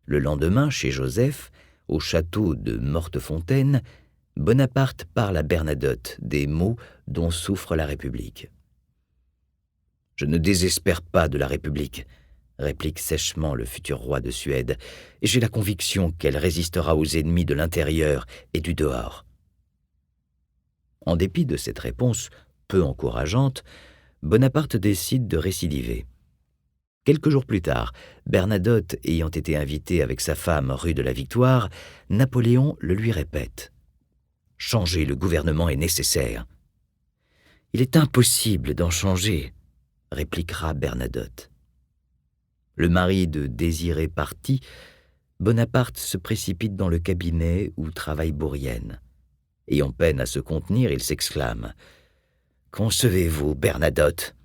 Le lendemain, chez Joseph, au château de Mortefontaine, Bonaparte parle à Bernadotte des maux dont souffre la République. « Je ne désespère pas de la République, » réplique sèchement le futur roi de Suède, « et j'ai la conviction qu'elle résistera aux ennemis de l'intérieur et du dehors. » En dépit de cette réponse peu encourageante, Bonaparte décide de récidiver. Quelques jours plus tard, Bernadotte ayant été invité avec sa femme rue de la Victoire, Napoléon le lui répète. « Changer le gouvernement est nécessaire. » Il est impossible d'en changer, répliquera Bernadotte. Le mari de Désiré parti, Bonaparte se précipite dans le cabinet où travaille Bourienne. Ayant peine à se contenir, il s'exclame « Concevez-vous, Bernadotte ?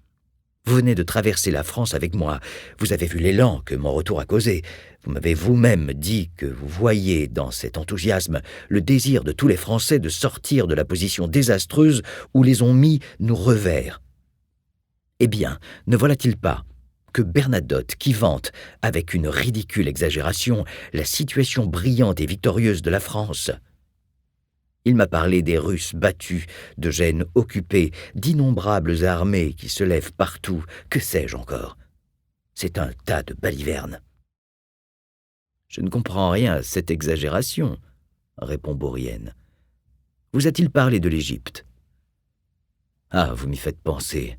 Vous venez de traverser la France avec moi. Vous avez vu l'élan que mon retour a causé. Vous m'avez vous-même dit que vous voyiez dans cet enthousiasme le désir de tous les Français de sortir de la position désastreuse où les ont mis nos revers. Eh bien, ne voilà-t-il pas que Bernadotte, qui vante, avec une ridicule exagération, la situation brillante et victorieuse de la France. Il m'a parlé des Russes battus, de Gênes occupés, d'innombrables armées qui se lèvent partout, que sais-je encore? C'est un tas de balivernes. Je ne comprends rien à cette exagération, répond Bourienne. Vous a-t-il parlé de l'Égypte? Ah, vous m'y faites penser.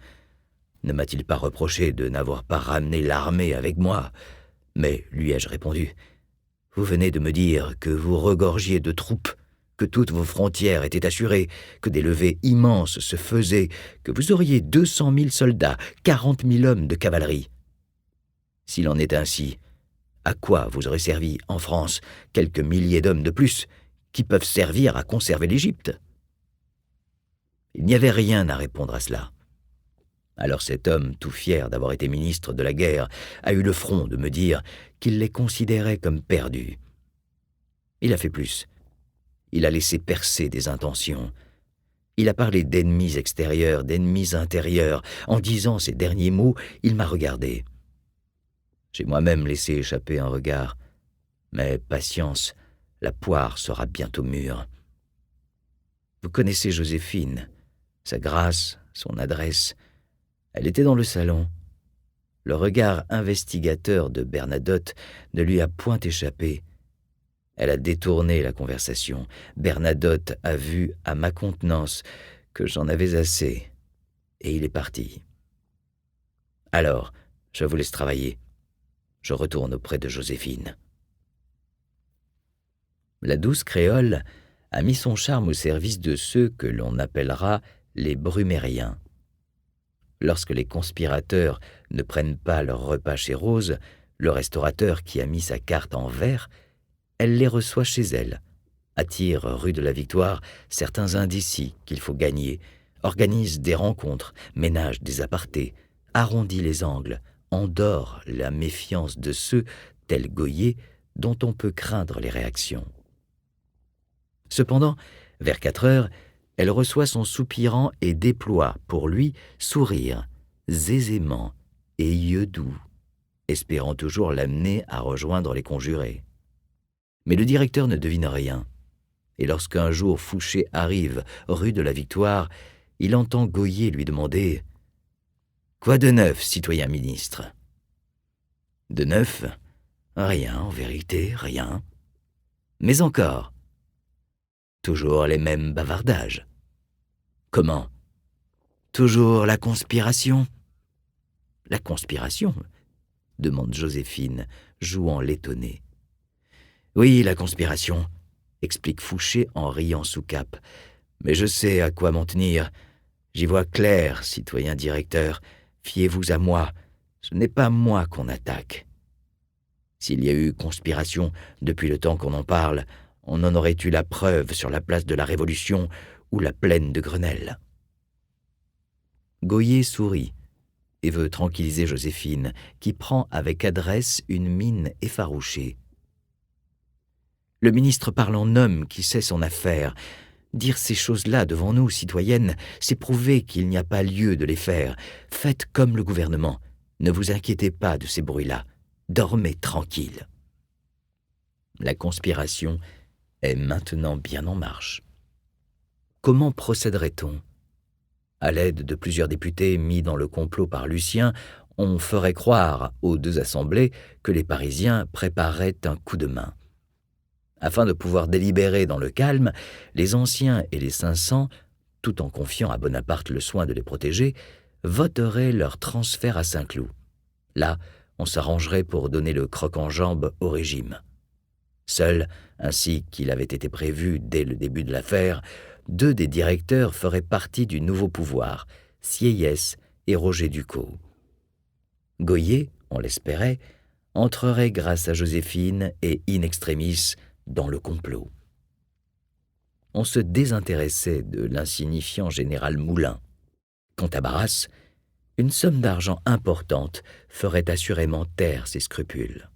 Ne m'a-t-il pas reproché de n'avoir pas ramené l'armée avec moi? Mais, lui ai-je répondu, vous venez de me dire que vous regorgiez de troupes, que toutes vos frontières étaient assurées, que des levées immenses se faisaient, que vous auriez 200 000 soldats, 40 000 hommes de cavalerie. S'il en est ainsi, à quoi vous aurez servi, en France, quelques milliers d'hommes de plus, qui peuvent servir à conserver l'Égypte? Il n'y avait rien à répondre à cela. Alors cet homme, tout fier d'avoir été ministre de la guerre, a eu le front de me dire qu'il les considérait comme perdus. Il a fait plus. Il a laissé percer des intentions. Il a parlé d'ennemis extérieurs, d'ennemis intérieurs. En disant ces derniers mots, il m'a regardé. J'ai moi-même laissé échapper un regard. Mais patience, la poire sera bientôt mûre. Vous connaissez Joséphine, sa grâce, son adresse. Elle était dans le salon. Le regard investigateur de Bernadotte ne lui a point échappé. Elle a détourné la conversation. Bernadotte a vu à ma contenance que j'en avais assez, et il est parti. Alors, je vous laisse travailler. Je retourne auprès de Joséphine. La douce créole a mis son charme au service de ceux que l'on appellera les brumériens. Lorsque les conspirateurs ne prennent pas leur repas chez Rose, le restaurateur qui a mis sa carte en vert, elle les reçoit chez elle, attire rue de la Victoire certains indécis qu'il faut gagner, organise des rencontres, ménage des apartés, arrondit les angles, endort la méfiance de ceux, tels Goyer, dont on peut craindre les réactions. Cependant, vers 4 heures, elle reçoit son soupirant et déploie, pour lui, sourire, aisément et yeux doux, espérant toujours l'amener à rejoindre les conjurés. Mais le directeur ne devine rien, et lorsqu'un jour Fouché arrive rue de la Victoire, il entend Goyer lui demander « Quoi de neuf, citoyen ministre ?» De neuf? Rien, en vérité, rien. Mais encore. Toujours les mêmes bavardages. Comment? Toujours la conspiration? La conspiration? Demande Joséphine, jouant l'étonnée. Oui, la conspiration, explique Fouché en riant sous cape. Mais je sais à quoi m'en tenir. J'y vois clair, citoyen directeur. Fiez-vous à moi. Ce n'est pas moi qu'on attaque. S'il y a eu conspiration depuis le temps qu'on en parle, on en aurait eu la preuve sur la place de la Révolution ou la plaine de Grenelle. Goyer sourit et veut tranquilliser Joséphine, qui prend avec adresse une mine effarouchée. Le ministre parle en homme qui sait son affaire. Dire ces choses-là devant nous, citoyennes, c'est prouver qu'il n'y a pas lieu de les faire. Faites comme le gouvernement. Ne vous inquiétez pas de ces bruits-là. Dormez tranquille. La conspiration est maintenant bien en marche. Comment procéderait-on? À l'aide de plusieurs députés mis dans le complot par Lucien, on ferait croire aux deux assemblées que les Parisiens prépareraient un coup de main. Afin de pouvoir délibérer dans le calme, les anciens et les 500, tout en confiant à Bonaparte le soin de les protéger, voteraient leur transfert à Saint-Cloud. Là, on s'arrangerait pour donner le croc-en-jambe au régime. Seul, ainsi qu'il avait été prévu dès le début de l'affaire, 2 des directeurs feraient partie du nouveau pouvoir, Sieyès et Roger Ducos. Gohier, on l'espérait, entrerait grâce à Joséphine et in extremis dans le complot. On se désintéressait de l'insignifiant général Moulin. Quant à Barras, une somme d'argent importante ferait assurément taire ses scrupules.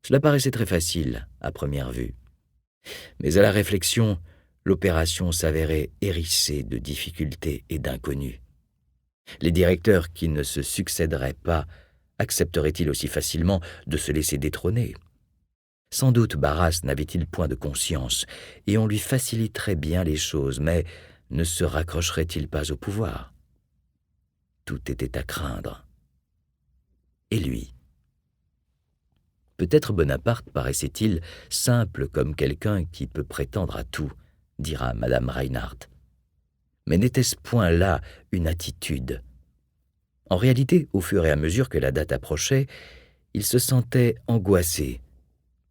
Cela paraissait très facile à première vue. Mais à la réflexion, l'opération s'avérait hérissée de difficultés et d'inconnus. Les directeurs qui ne se succéderaient pas accepteraient-ils aussi facilement de se laisser détrôner ? Sans doute Barras n'avait-il point de conscience, et on lui faciliterait bien les choses, mais ne se raccrocherait-il pas au pouvoir ? Tout était à craindre. Et lui ? Peut-être Bonaparte paraissait-il simple comme quelqu'un qui peut prétendre à tout, dira Madame Reinhardt. Mais n'était-ce point là une attitude ? En réalité, au fur et à mesure que la date approchait, il se sentait angoissé,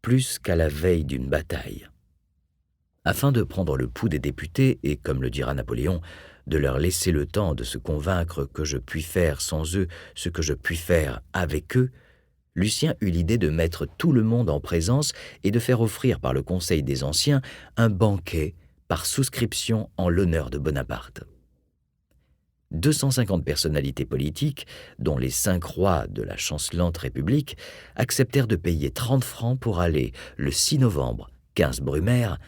plus qu'à la veille d'une bataille. Afin de prendre le pouls des députés et, comme le dira Napoléon, de leur laisser le temps de se convaincre que je puis faire sans eux ce que je puis faire avec eux, Lucien eut l'idée de mettre tout le monde en présence et de faire offrir par le Conseil des Anciens un banquet par souscription en l'honneur de Bonaparte. 250 personnalités politiques, dont les 5 rois de la chancelante République, acceptèrent de payer 30 francs pour aller, le 6 novembre, 15 Brumaire,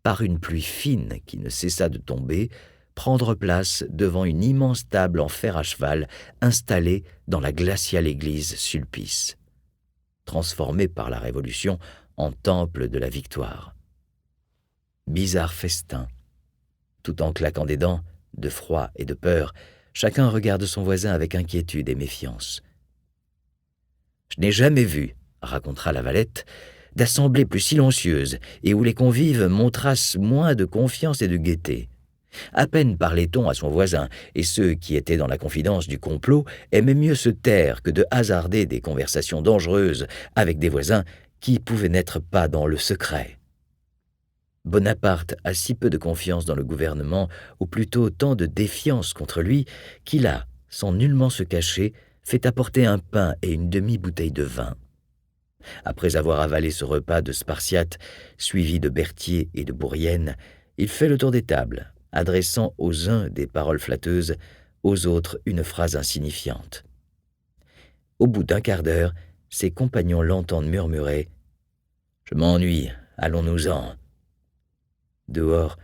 par une pluie fine qui ne cessa de tomber, prendre place devant une immense table en fer à cheval installée dans la glaciale église Sulpice, transformée par la Révolution en temple de la victoire. Bizarre festin. Tout en claquant des dents, de froid et de peur, chacun regarde son voisin avec inquiétude et méfiance. « Je n'ai jamais vu, racontera Lavalette, d'assemblée plus silencieuse et où les convives montrassent moins de confiance et de gaieté. À peine parlait-on à son voisin, et ceux qui étaient dans la confidence du complot aimaient mieux se taire que de hasarder des conversations dangereuses avec des voisins qui pouvaient n'être pas dans le secret. Bonaparte a si peu de confiance dans le gouvernement, ou plutôt tant de défiance contre lui, qu'il a, sans nullement se cacher, fait apporter un pain et une demi-bouteille de vin. Après avoir avalé ce repas de Spartiates, suivi de Berthier et de Bourrienne, il fait le tour des tables, adressant aux uns des paroles flatteuses, aux autres une phrase insignifiante. Au bout d'un quart d'heure, ses compagnons l'entendent murmurer « Je m'ennuie, allons-nous-en ». Dehors,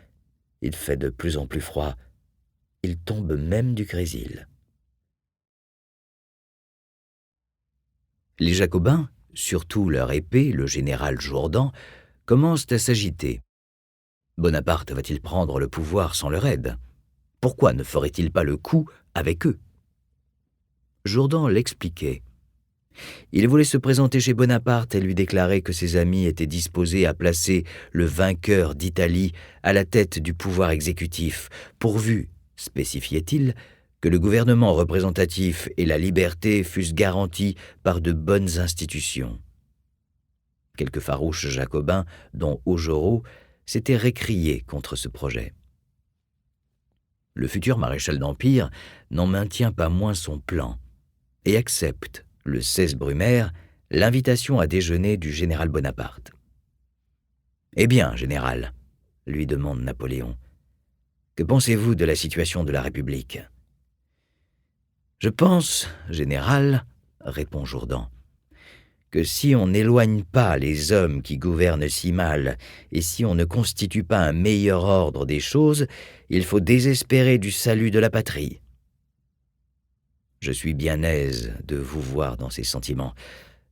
il fait de plus en plus froid. Il tombe même du grésil. Les Jacobins, surtout leur épée, le général Jourdan, commencent à s'agiter. Bonaparte va-t-il prendre le pouvoir sans leur aide ? Pourquoi ne ferait-il pas le coup avec eux ? Jourdan l'expliquait. Il voulait se présenter chez Bonaparte et lui déclarer que ses amis étaient disposés à placer le vainqueur d'Italie à la tête du pouvoir exécutif, pourvu, spécifiait-il, que le gouvernement représentatif et la liberté fussent garantis par de bonnes institutions. Quelques farouches jacobins, dont Augereau, s'étaient récriés contre ce projet. Le futur maréchal d'Empire n'en maintient pas moins son plan et accepte, le 16 Brumaire, l'invitation à déjeuner du général Bonaparte. « Eh bien, général, » lui demande Napoléon, « que pensez-vous de la situation de la République ?»« Je pense, général, » répond Jourdan, « que si on n'éloigne pas les hommes qui gouvernent si mal et si on ne constitue pas un meilleur ordre des choses, il faut désespérer du salut de la patrie. » Je suis bien aise de vous voir dans ces sentiments.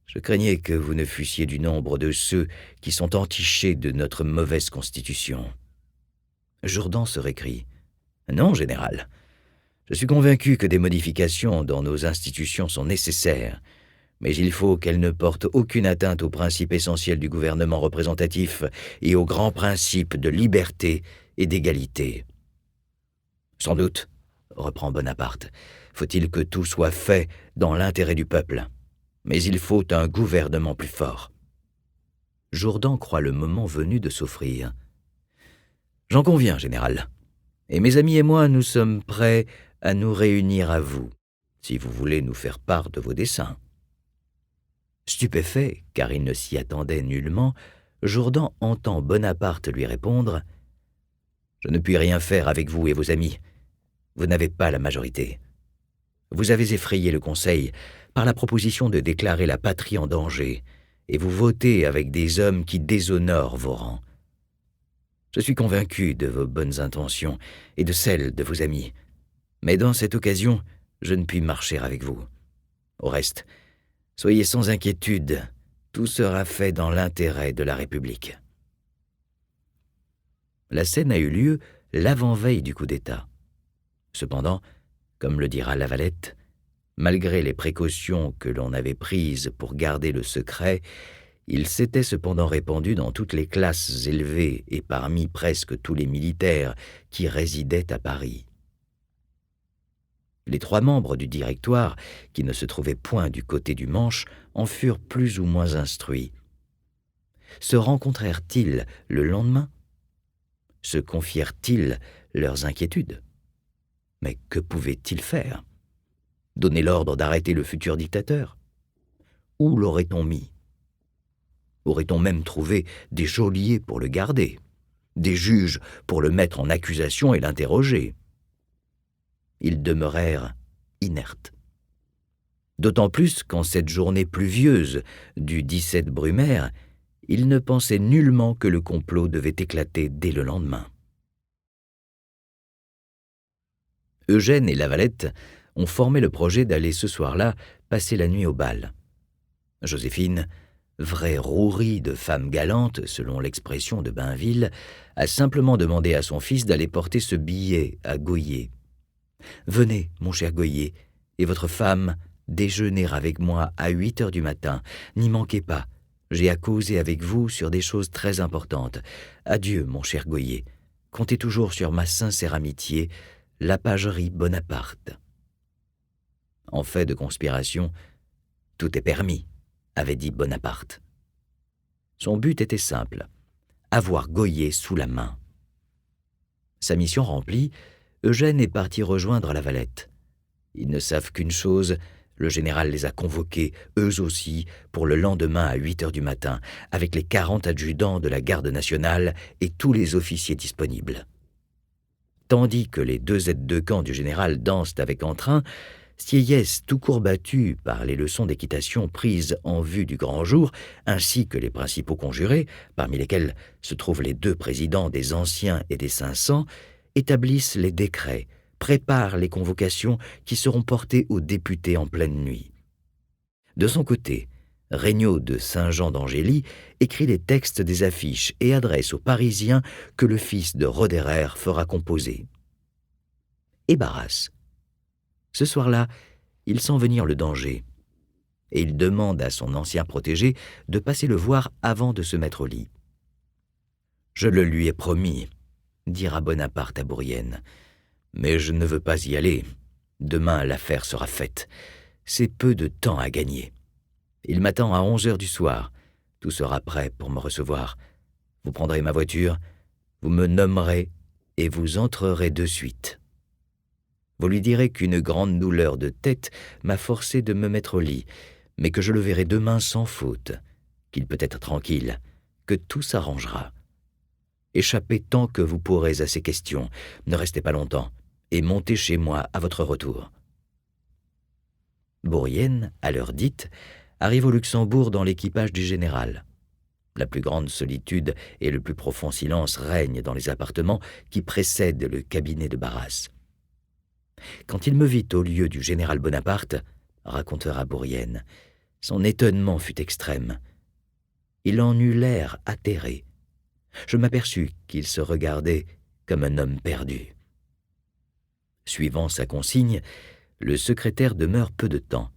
Je craignais que vous ne fussiez du nombre de ceux qui sont entichés de notre mauvaise constitution. Jourdan se récrie. « Non, général. Je suis convaincu que des modifications dans nos institutions sont nécessaires, mais il faut qu'elles ne portent aucune atteinte aux principes essentiels du gouvernement représentatif et aux grands principes de liberté et d'égalité. » « Sans doute, » reprend Bonaparte, « faut-il que tout soit fait dans l'intérêt du peuple. Mais il faut un gouvernement plus fort. » Jourdan croit le moment venu de s'offrir. « J'en conviens, général. Et mes amis et moi, nous sommes prêts à nous réunir à vous, si vous voulez nous faire part de vos desseins. » Stupéfait, car il ne s'y attendait nullement, Jourdan entend Bonaparte lui répondre « Je ne puis rien faire avec vous et vos amis. Vous n'avez pas la majorité. Vous avez effrayé le Conseil par la proposition de déclarer la patrie en danger, et vous votez avec des hommes qui déshonorent vos rangs. Je suis convaincu de vos bonnes intentions et de celles de vos amis, mais dans cette occasion, je ne puis marcher avec vous. Au reste, soyez sans inquiétude, tout sera fait dans l'intérêt de la République. » La scène a eu lieu l'avant-veille du coup d'État. Cependant, comme le dira Lavalette, malgré les précautions que l'on avait prises pour garder le secret, il s'était cependant répandu dans toutes les classes élevées et parmi presque tous les militaires qui résidaient à Paris. Les 3 membres du directoire, qui ne se trouvaient point du côté du Manche, en furent plus ou moins instruits. Se rencontrèrent-ils le lendemain? Se confièrent-ils leurs inquiétudes? Mais que pouvaient-ils faire? Donner l'ordre d'arrêter le futur dictateur? Où l'aurait-on mis? Aurait-on même trouvé des geôliers pour le garder, des juges pour le mettre en accusation et l'interroger? Ils demeurèrent inertes. D'autant plus qu'en cette journée pluvieuse du 17 Brumaire, ils ne pensaient nullement que le complot devait éclater dès le lendemain. Eugène et Lavalette ont formé le projet d'aller ce soir-là passer la nuit au bal. Joséphine, vraie rouerie de femme galante, selon l'expression de Bainville, a simplement demandé à son fils d'aller porter ce billet à Gohier. « Venez, mon cher Gohier, et votre femme, déjeuner avec moi à 8 heures du matin. N'y manquez pas, j'ai à causer avec vous sur des choses très importantes. Adieu, mon cher Gohier. Comptez toujours sur ma sincère amitié, la pagerie Bonaparte. » En fait de conspiration, tout est permis, avait dit Bonaparte. Son but était simple, avoir Gohier sous la main. Sa mission remplie, Eugène est parti rejoindre Lavalette. Ils ne savent qu'une chose, le général les a convoqués, eux aussi, pour le lendemain à 8 heures du matin, avec les 40 adjudants de la garde nationale et tous les officiers disponibles. Tandis que les 2 aides de camp du général dansent avec entrain, Sieyès, tout courbattu par les leçons d'équitation prises en vue du grand jour, ainsi que les principaux conjurés, parmi lesquels se trouvent les 2 présidents des Anciens et des 500, établissent les décrets, préparent les convocations qui seront portées aux députés en pleine nuit. De son côté, Regnault de Saint-Jean d'Angély écrit les textes des affiches et adresse aux Parisiens que le fils de Roderer fera composer. Et Barras. Ce soir-là, il sent venir le danger, et il demande à son ancien protégé de passer le voir avant de se mettre au lit. « Je le lui ai promis, » dira Bonaparte à Bourienne, « mais je ne veux pas y aller. Demain, l'affaire sera faite. C'est peu de temps à gagner. Il m'attend à 11 heures du soir. Tout sera prêt pour me recevoir. Vous prendrez ma voiture, vous me nommerez et vous entrerez de suite. Vous lui direz qu'une grande douleur de tête m'a forcé de me mettre au lit, mais que je le verrai demain sans faute, qu'il peut être tranquille, que tout s'arrangera. Échappez tant que vous pourrez à ces questions, ne restez pas longtemps, et montez chez moi à votre retour. » Bourienne, à l'heure dite, arrive au Luxembourg dans l'équipage du général. La plus grande solitude et le plus profond silence règnent dans les appartements qui précèdent le cabinet de Barras. Quand il me vit au lieu du général Bonaparte, racontera Bourienne, son étonnement fut extrême. Il en eut l'air atterré. Je m'aperçus qu'il se regardait comme un homme perdu. Suivant sa consigne, le secrétaire demeure peu de temps.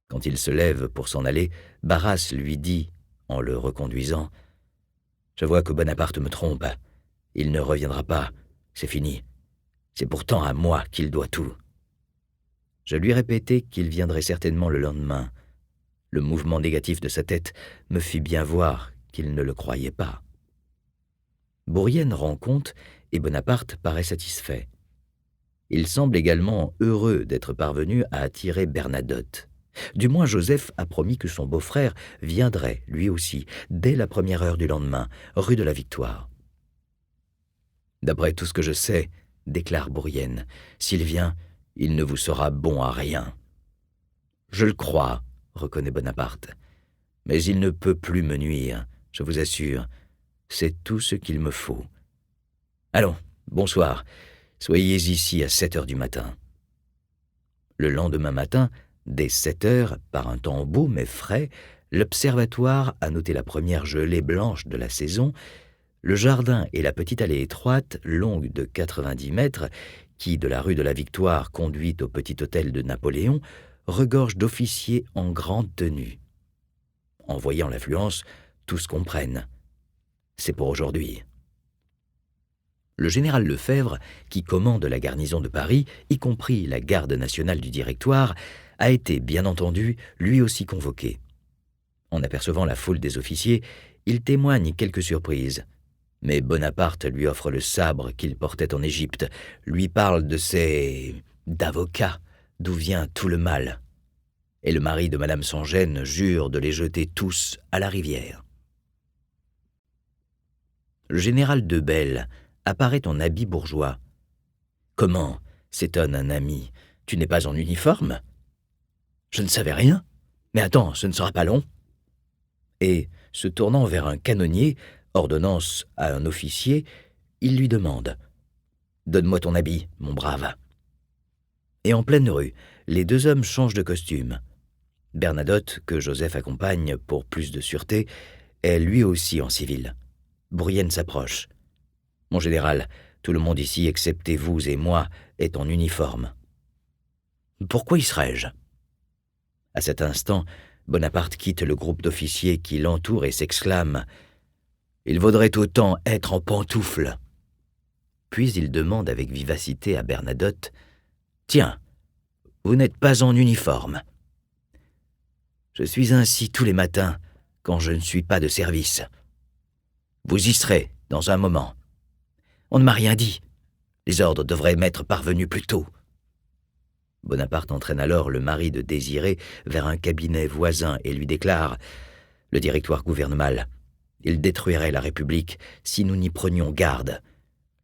Quand il se lève pour s'en aller, Barras lui dit, en le reconduisant, « Je vois que Bonaparte me trompe. Il ne reviendra pas. C'est fini. C'est pourtant à moi qu'il doit tout. » Je lui répétai qu'il viendrait certainement le lendemain. Le mouvement négatif de sa tête me fit bien voir qu'il ne le croyait pas. Bourienne rend compte et Bonaparte paraît satisfait. Il semble également heureux d'être parvenu à attirer Bernadotte. Du moins, Joseph a promis que son beau-frère viendrait, lui aussi, dès la première heure du lendemain, rue de la Victoire. « D'après tout ce que je sais, déclare Bourienne, s'il vient, il ne vous sera bon à rien. »« Je le crois, reconnaît Bonaparte, mais il ne peut plus me nuire, je vous assure. C'est tout ce qu'il me faut. Allons, bonsoir, soyez ici à 7 heures du matin. » Le lendemain matin, dès 7 heures, par un temps beau mais frais, l'observatoire a noté la première gelée blanche de la saison. Le jardin et la petite allée étroite, longue de 90 mètres, qui, de la rue de la Victoire, conduit au petit hôtel de Napoléon, regorge d'officiers en grande tenue. En voyant l'affluence, tous comprennent. C'est pour aujourd'hui. Le général Lefebvre, qui commande la garnison de Paris, y compris la garde nationale du Directoire, a été, bien entendu, lui aussi convoqué. En apercevant la foule des officiers, il témoigne quelque surprise. Mais Bonaparte lui offre le sabre qu'il portait en Égypte, lui parle de ses d'avocats, d'où vient tout le mal. Et le mari de Madame sans gêne jure de les jeter tous à la rivière. Le général de Belle apparaît en habit bourgeois. « Comment ?» s'étonne un ami. « Tu n'es pas en uniforme ?»« Je ne savais rien. Mais attends, ce ne sera pas long. » Et, se tournant vers un canonnier, ordonnance à un officier, il lui demande « Donne-moi ton habit, mon brave. » Et en pleine rue, les deux hommes changent de costume. Bernadotte, que Joseph accompagne pour plus de sûreté, est lui aussi en civil. Bourienne s'approche. « Mon général, tout le monde ici, excepté vous et moi, est en uniforme. »« Pourquoi y serais-je » À cet instant, Bonaparte quitte le groupe d'officiers qui l'entourent et s'exclame « Il vaudrait autant être en pantoufles !» Puis il demande avec vivacité à Bernadotte « Tiens, vous n'êtes pas en uniforme. » « Je suis ainsi tous les matins quand je ne suis pas de service. Vous y serez dans un moment. On ne m'a rien dit. Les ordres devraient m'être parvenus plus tôt. » Bonaparte entraîne alors le mari de Désirée vers un cabinet voisin et lui déclare « Le directoire gouverne mal. Il détruirait la République si nous n'y prenions garde.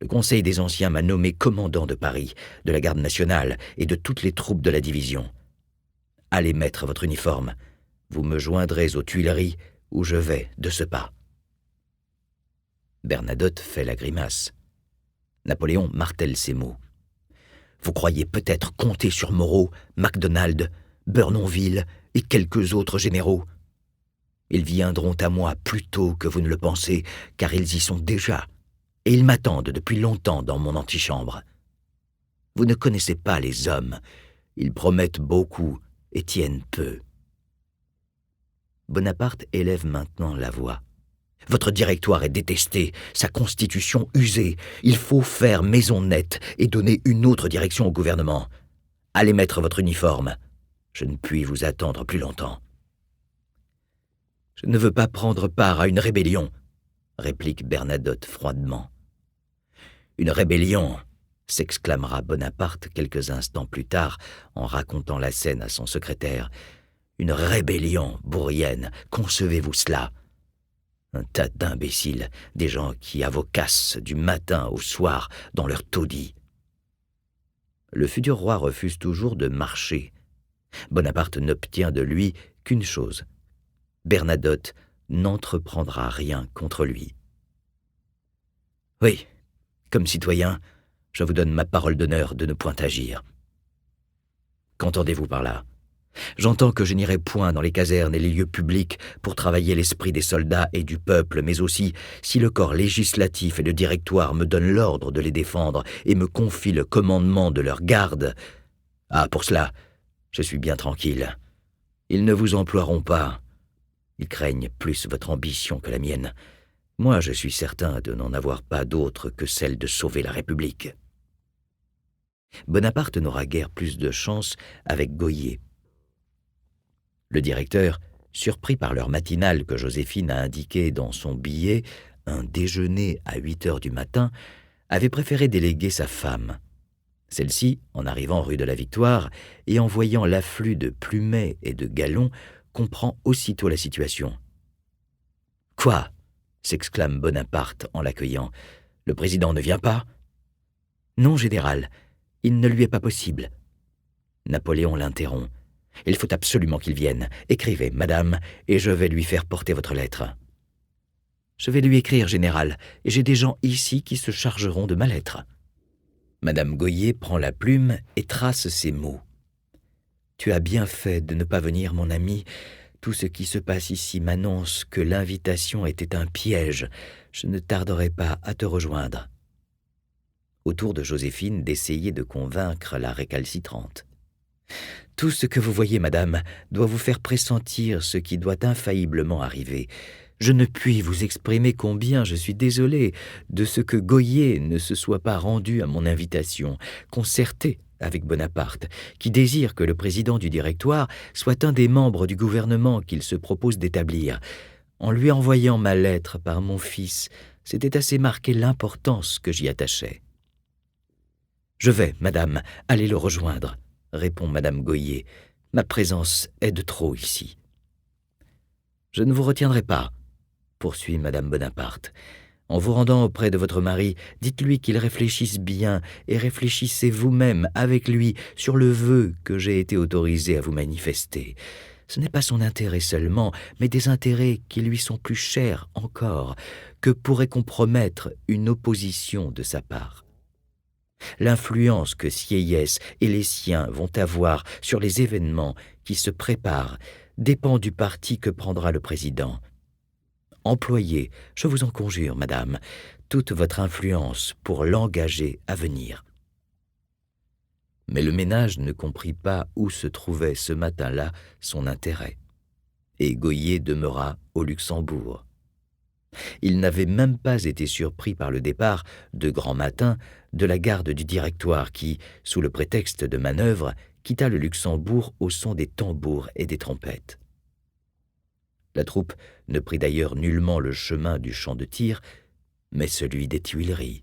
Le Conseil des Anciens m'a nommé commandant de Paris, de la garde nationale et de toutes les troupes de la division. Allez mettre votre uniforme. Vous me joindrez aux Tuileries où je vais de ce pas. » Bernadotte fait la grimace. Napoléon martèle ces mots. « Vous croyez peut-être compter sur Moreau, Macdonald, Burnonville et quelques autres généraux. Ils viendront à moi plus tôt que vous ne le pensez, car ils y sont déjà, et ils m'attendent depuis longtemps dans mon antichambre. Vous ne connaissez pas les hommes, ils promettent beaucoup et tiennent peu. » Bonaparte élève maintenant la voix. « Votre directoire est détesté, sa constitution usée. Il faut faire maison nette et donner une autre direction au gouvernement. Allez mettre votre uniforme. Je ne puis vous attendre plus longtemps. »« Je ne veux pas prendre part à une rébellion, » réplique Bernadotte froidement. « Une rébellion !» s'exclamera Bonaparte quelques instants plus tard en racontant la scène à son secrétaire. « Une rébellion, Bourienne, concevez-vous cela ? Un tas d'imbéciles, des gens qui avocassent du matin au soir dans leur taudis. » Le futur roi refuse toujours de marcher. Bonaparte n'obtient de lui qu'une chose. Bernadotte n'entreprendra rien contre lui. « Oui, comme citoyen, je vous donne ma parole d'honneur de ne point agir. » Qu'entendez-vous par là ? J'entends que je n'irai point dans les casernes et les lieux publics pour travailler l'esprit des soldats et du peuple, mais aussi, si le corps législatif et le directoire me donnent l'ordre de les défendre et me confient le commandement de leur garde. Ah, pour cela, je suis bien tranquille. Ils ne vous emploieront pas. Ils craignent plus votre ambition que la mienne. Moi, je suis certain de n'en avoir pas d'autre que celle de sauver la République. Bonaparte n'aura guère plus de chance avec Gohier. Le directeur, surpris par l'heure matinale que Joséphine a indiquée dans son billet, un déjeuner à 8 heures du matin, avait préféré déléguer sa femme. Celle-ci, en arrivant rue de la Victoire et en voyant l'afflux de Plumet et de Galon, comprend aussitôt la situation. « Quoi » s'exclame Bonaparte en l'accueillant. « Le président ne vient pas ?»« Non, général, il ne lui est pas possible. » Napoléon l'interrompt. « Il faut absolument qu'il vienne. Écrivez, madame, et je vais lui faire porter votre lettre. »« Je vais lui écrire, général, et j'ai des gens ici qui se chargeront de ma lettre. » Madame Gohier prend la plume et trace ces mots. « Tu as bien fait de ne pas venir, mon ami. Tout ce qui se passe ici m'annonce que l'invitation était un piège. Je ne tarderai pas à te rejoindre. » Au tour de Joséphine d'essayer de convaincre la récalcitrante. « Tout ce que vous voyez, madame, doit vous faire pressentir ce qui doit infailliblement arriver. Je ne puis vous exprimer combien je suis désolé de ce que Gohier ne se soit pas rendu à mon invitation, concerté avec Bonaparte, qui désire que le président du directoire soit un des membres du gouvernement qu'il se propose d'établir. En lui envoyant ma lettre par mon fils, c'était assez marquer l'importance que j'y attachais. »« Je vais, madame, aller le rejoindre, » répond madame Gohier. « Ma présence est de trop ici. »« Je ne vous retiendrai pas, » poursuit madame Bonaparte. « En vous rendant auprès de votre mari, dites-lui qu'il réfléchisse bien et réfléchissez vous-même avec lui sur le vœu que j'ai été autorisé à vous manifester. Ce n'est pas son intérêt seulement, mais des intérêts qui lui sont plus chers encore, que pourrait compromettre une opposition de sa part. L'influence que Sieyès et les siens vont avoir sur les événements qui se préparent dépend du parti que prendra le président. Employez, je vous en conjure, madame, toute votre influence pour l'engager à venir. » Mais le ménage ne comprit pas où se trouvait ce matin-là son intérêt, et Gohier demeura au Luxembourg. Il n'avait même pas été surpris par le départ, de grand matin, de la garde du directoire qui, sous le prétexte de manœuvres, quitta le Luxembourg au son des tambours et des trompettes. La troupe ne prit d'ailleurs nullement le chemin du champ de tir, mais celui des Tuileries.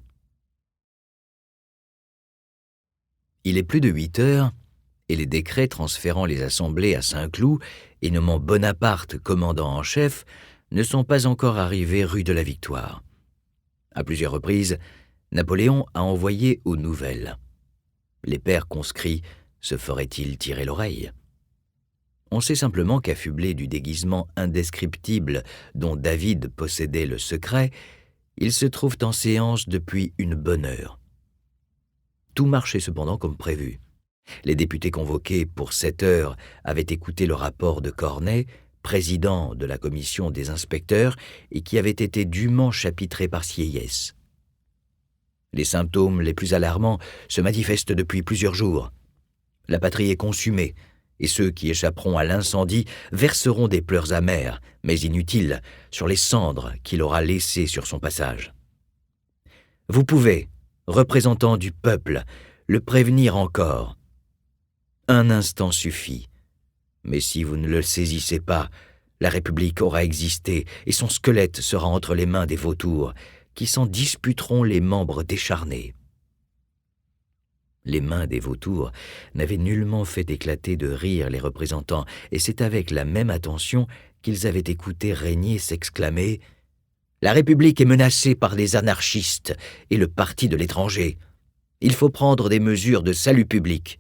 Il est plus de 8 heures, et les décrets transférant les assemblées à Saint-Cloud et nommant Bonaparte commandant en chef ne sont pas encore arrivés rue de la Victoire. À plusieurs reprises, Napoléon a envoyé aux nouvelles. Les pères conscrits se feraient-ils tirer l'oreille ? On sait simplement qu'affublé du déguisement indescriptible dont David possédait le secret, ils se trouvent en séance depuis une bonne heure. Tout marchait cependant comme prévu. Les députés convoqués pour 7 heures avaient écouté le rapport de Cornet, président de la commission des inspecteurs, et qui avait été dûment chapitré par Sieyès. Les symptômes les plus alarmants se manifestent depuis plusieurs jours. La patrie est consumée, et ceux qui échapperont à l'incendie verseront des pleurs amers, mais inutiles, sur les cendres qu'il aura laissées sur son passage. Vous pouvez, représentants du peuple, le prévenir encore. Un instant suffit, mais si vous ne le saisissez pas, la République aura existé et son squelette sera entre les mains des vautours, qui s'en disputeront les membres décharnés. Les mains des vautours n'avaient nullement fait éclater de rire les représentants, et c'est avec la même attention qu'ils avaient écouté Régnier s'exclamer « La République est menacée par les anarchistes et le parti de l'étranger. Il faut prendre des mesures de salut public.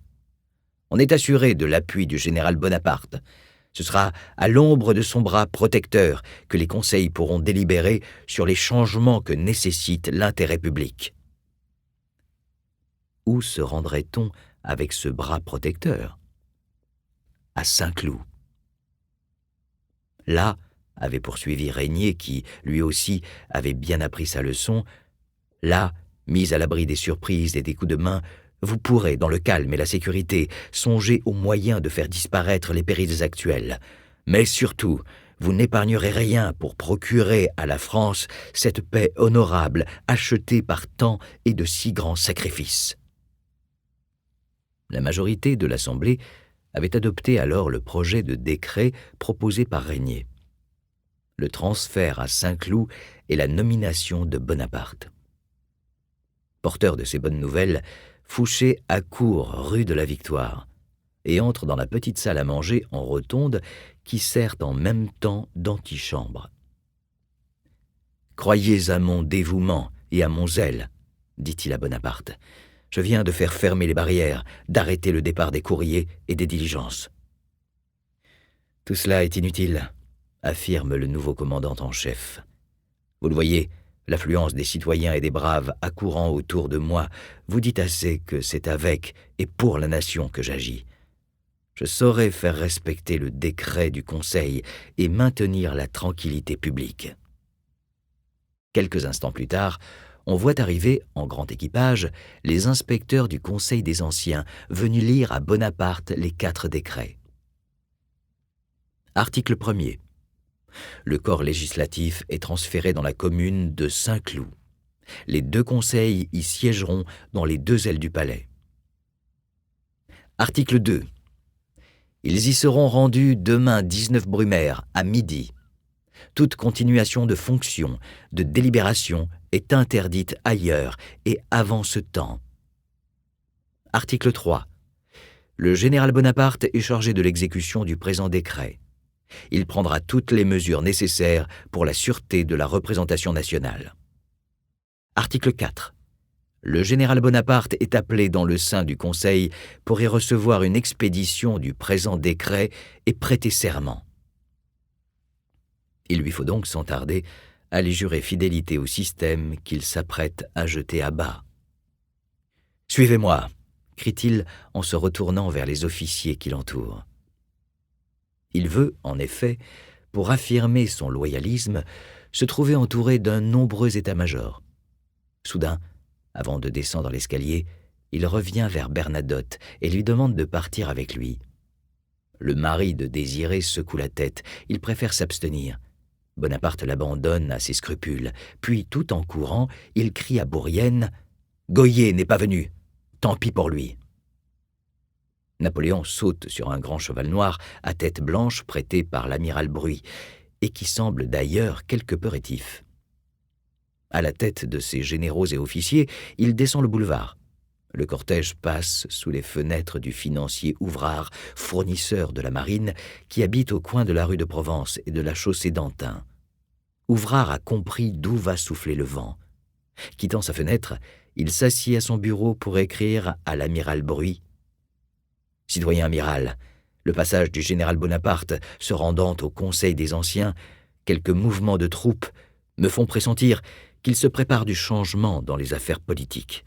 On est assuré de l'appui du général Bonaparte. Ce sera à l'ombre de son bras protecteur que les conseils pourront délibérer sur les changements que nécessite l'intérêt public. » Où se rendrait-on avec ce bras protecteur ? À Saint-Cloud. Là, avait poursuivi Régnier qui, lui aussi, avait bien appris sa leçon, là, mis à l'abri des surprises et des coups de main, vous pourrez, dans le calme et la sécurité, songer aux moyens de faire disparaître les périls actuels. Mais surtout, vous n'épargnerez rien pour procurer à la France cette paix honorable achetée par tant et de si grands sacrifices. La majorité de l'Assemblée avait adopté alors le projet de décret proposé par Régnier. Le transfert à Saint-Cloud et la nomination de Bonaparte. Porteur de ces bonnes nouvelles, Fouché accourt rue de la Victoire et entre dans la petite salle à manger en rotonde qui sert en même temps d'antichambre. « Croyez à mon dévouement et à mon zèle, dit-il à Bonaparte. Je viens de faire fermer les barrières, d'arrêter le départ des courriers et des diligences. » « Tout cela est inutile, affirme le nouveau commandant en chef. Vous le voyez, l'affluence des citoyens et des braves accourant autour de moi vous dit assez que c'est avec et pour la nation que j'agis. Je saurai faire respecter le décret du Conseil et maintenir la tranquillité publique. » Quelques instants plus tard, on voit arriver, en grand équipage, les inspecteurs du Conseil des Anciens, venus lire à Bonaparte les 4 décrets. Article 1er. Le corps législatif est transféré dans la commune de Saint-Cloud. Les 2 conseils y siégeront dans les 2 ailes du palais. Article 2. Ils y seront rendus demain 19 Brumaire, à midi. Toute continuation de fonction, de délibération est interdite ailleurs et avant ce temps. Article 3. Le général Bonaparte est chargé de l'exécution du présent décret. Il prendra toutes les mesures nécessaires pour la sûreté de la représentation nationale. Article 4. Le général Bonaparte est appelé dans le sein du Conseil pour y recevoir une expédition du présent décret et prêter serment. Il lui faut donc sans tarder aller jurer fidélité au système qu'il s'apprête à jeter à bas. « Suivez-moi » crie-t-il en se retournant vers les officiers qui l'entourent. Il veut, en effet, pour affirmer son loyalisme, se trouver entouré d'un nombreux état-major. Soudain, avant de descendre l'escalier, il revient vers Bernadotte et lui demande de partir avec lui. Le mari de Désirée secoue la tête, il préfère s'abstenir. Bonaparte l'abandonne à ses scrupules, puis, tout en courant, il crie à Bourrienne « Gohier n'est pas venu, tant pis pour lui !» Napoléon saute sur un grand cheval noir à tête blanche prêté par l'amiral Bruy, et qui semble d'ailleurs quelque peu rétif. À la tête de ses généraux et officiers, il descend le boulevard. Le cortège passe sous les fenêtres du financier Ouvrard, fournisseur de la marine, qui habite au coin de la rue de Provence et de la chaussée d'Antin. Ouvrard a compris d'où va souffler le vent. Quittant sa fenêtre, il s'assied à son bureau pour écrire à l'amiral Bruy. « Citoyen amiral, le passage du général Bonaparte se rendant au Conseil des Anciens, quelques mouvements de troupes me font pressentir qu'il se prépare du changement dans les affaires politiques.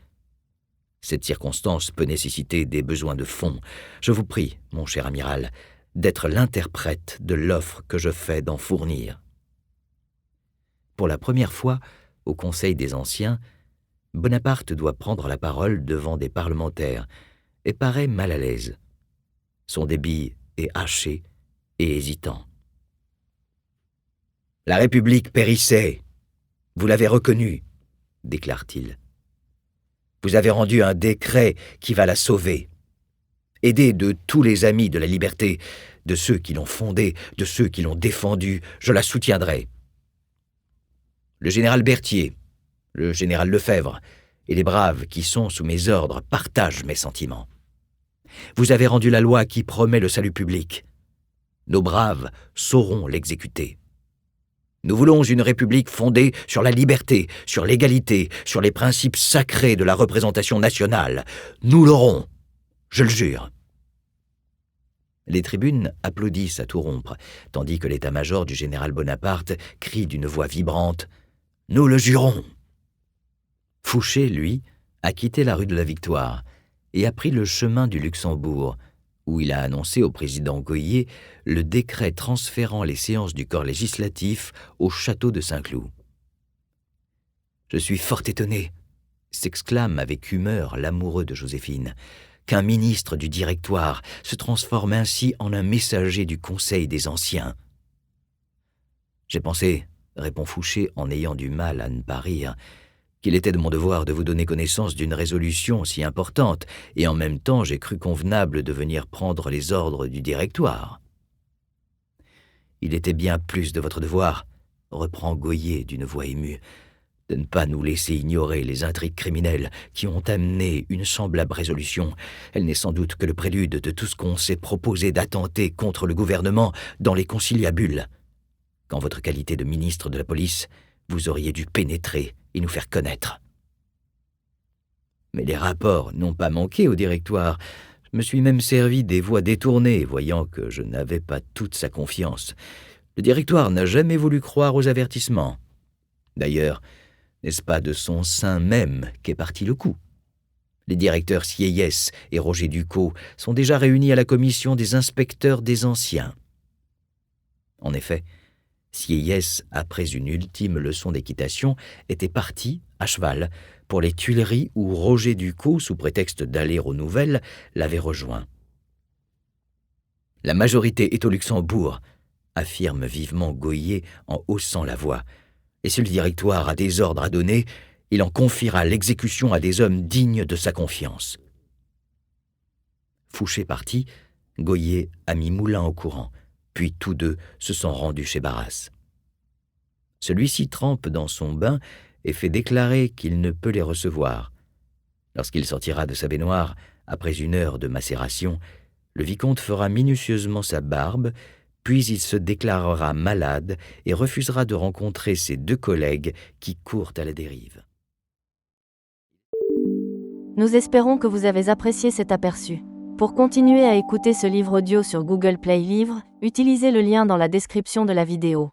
Cette circonstance peut nécessiter des besoins de fonds. Je vous prie, mon cher amiral, d'être l'interprète de l'offre que je fais d'en fournir. » Pour la première fois, au Conseil des Anciens, Bonaparte doit prendre la parole devant des parlementaires et paraît mal à l'aise. Son débit est haché et hésitant. « La République périssait. Vous l'avez reconnu, » déclare-t-il. « Vous avez rendu un décret qui va la sauver. Aidé de tous les amis de la liberté, de ceux qui l'ont fondée, de ceux qui l'ont défendue, je la soutiendrai. Le général Berthier, le général Lefebvre et les braves qui sont sous mes ordres partagent mes sentiments. Vous avez rendu la loi qui promet le salut public. Nos braves sauront l'exécuter. Nous voulons une république fondée sur la liberté, sur l'égalité, sur les principes sacrés de la représentation nationale. Nous l'aurons, je le jure. » Les tribunes applaudissent à tout rompre, tandis que l'état-major du général Bonaparte crie d'une voix vibrante « Nous le jurons !» Fouché, lui, a quitté la rue de la Victoire et a pris le chemin du Luxembourg, où il a annoncé au président Gohier le décret transférant les séances du corps législatif au château de Saint-Cloud. « Je suis fort étonné », s'exclame avec humeur l'amoureux de Joséphine, « qu'un ministre du Directoire se transforme ainsi en un messager du Conseil des Anciens. »« J'ai pensé, » répond Fouché en ayant du mal à ne pas rire, qu'il était de mon devoir de vous donner connaissance d'une résolution si importante, et en même temps j'ai cru convenable de venir prendre les ordres du Directoire. »« Il était bien plus de votre devoir, » reprend Gohier d'une voix émue, de ne pas nous laisser ignorer les intrigues criminelles qui ont amené une semblable résolution. Elle n'est sans doute que le prélude de tout ce qu'on s'est proposé d'attenter contre le gouvernement dans les conciliabules. Qu'en votre qualité de ministre de la police, vous auriez dû pénétrer et nous faire connaître. Mais les rapports n'ont pas manqué au directoire. Je me suis même servi des voies détournées, voyant que je n'avais pas toute sa confiance. Le directoire n'a jamais voulu croire aux avertissements. D'ailleurs, n'est-ce pas de son sein même qu'est parti le coup? Les directeurs Sieyès et Roger Ducos sont déjà réunis à la commission des inspecteurs des anciens. En effet, Sieyès, après une ultime leçon d'équitation, était parti, à cheval, pour les Tuileries où Roger Ducos, sous prétexte d'aller aux nouvelles, l'avait rejoint. « La majorité est au Luxembourg », affirme vivement Gohier en haussant la voix. « Et si le directoire a des ordres à donner, il en confiera l'exécution à des hommes dignes de sa confiance. » Fouché parti, Gohier a mis Moulin au courant, puis tous deux se sont rendus chez Barras. Celui-ci trempe dans son bain et fait déclarer qu'il ne peut les recevoir. Lorsqu'il sortira de sa baignoire, après 1 heure de macération, le vicomte fera minutieusement sa barbe, puis il se déclarera malade et refusera de rencontrer ses 2 collègues qui courent à la dérive. Nous espérons que vous avez apprécié cet aperçu. Pour continuer à écouter ce livre audio sur Google Play Livres, utilisez le lien dans la description de la vidéo.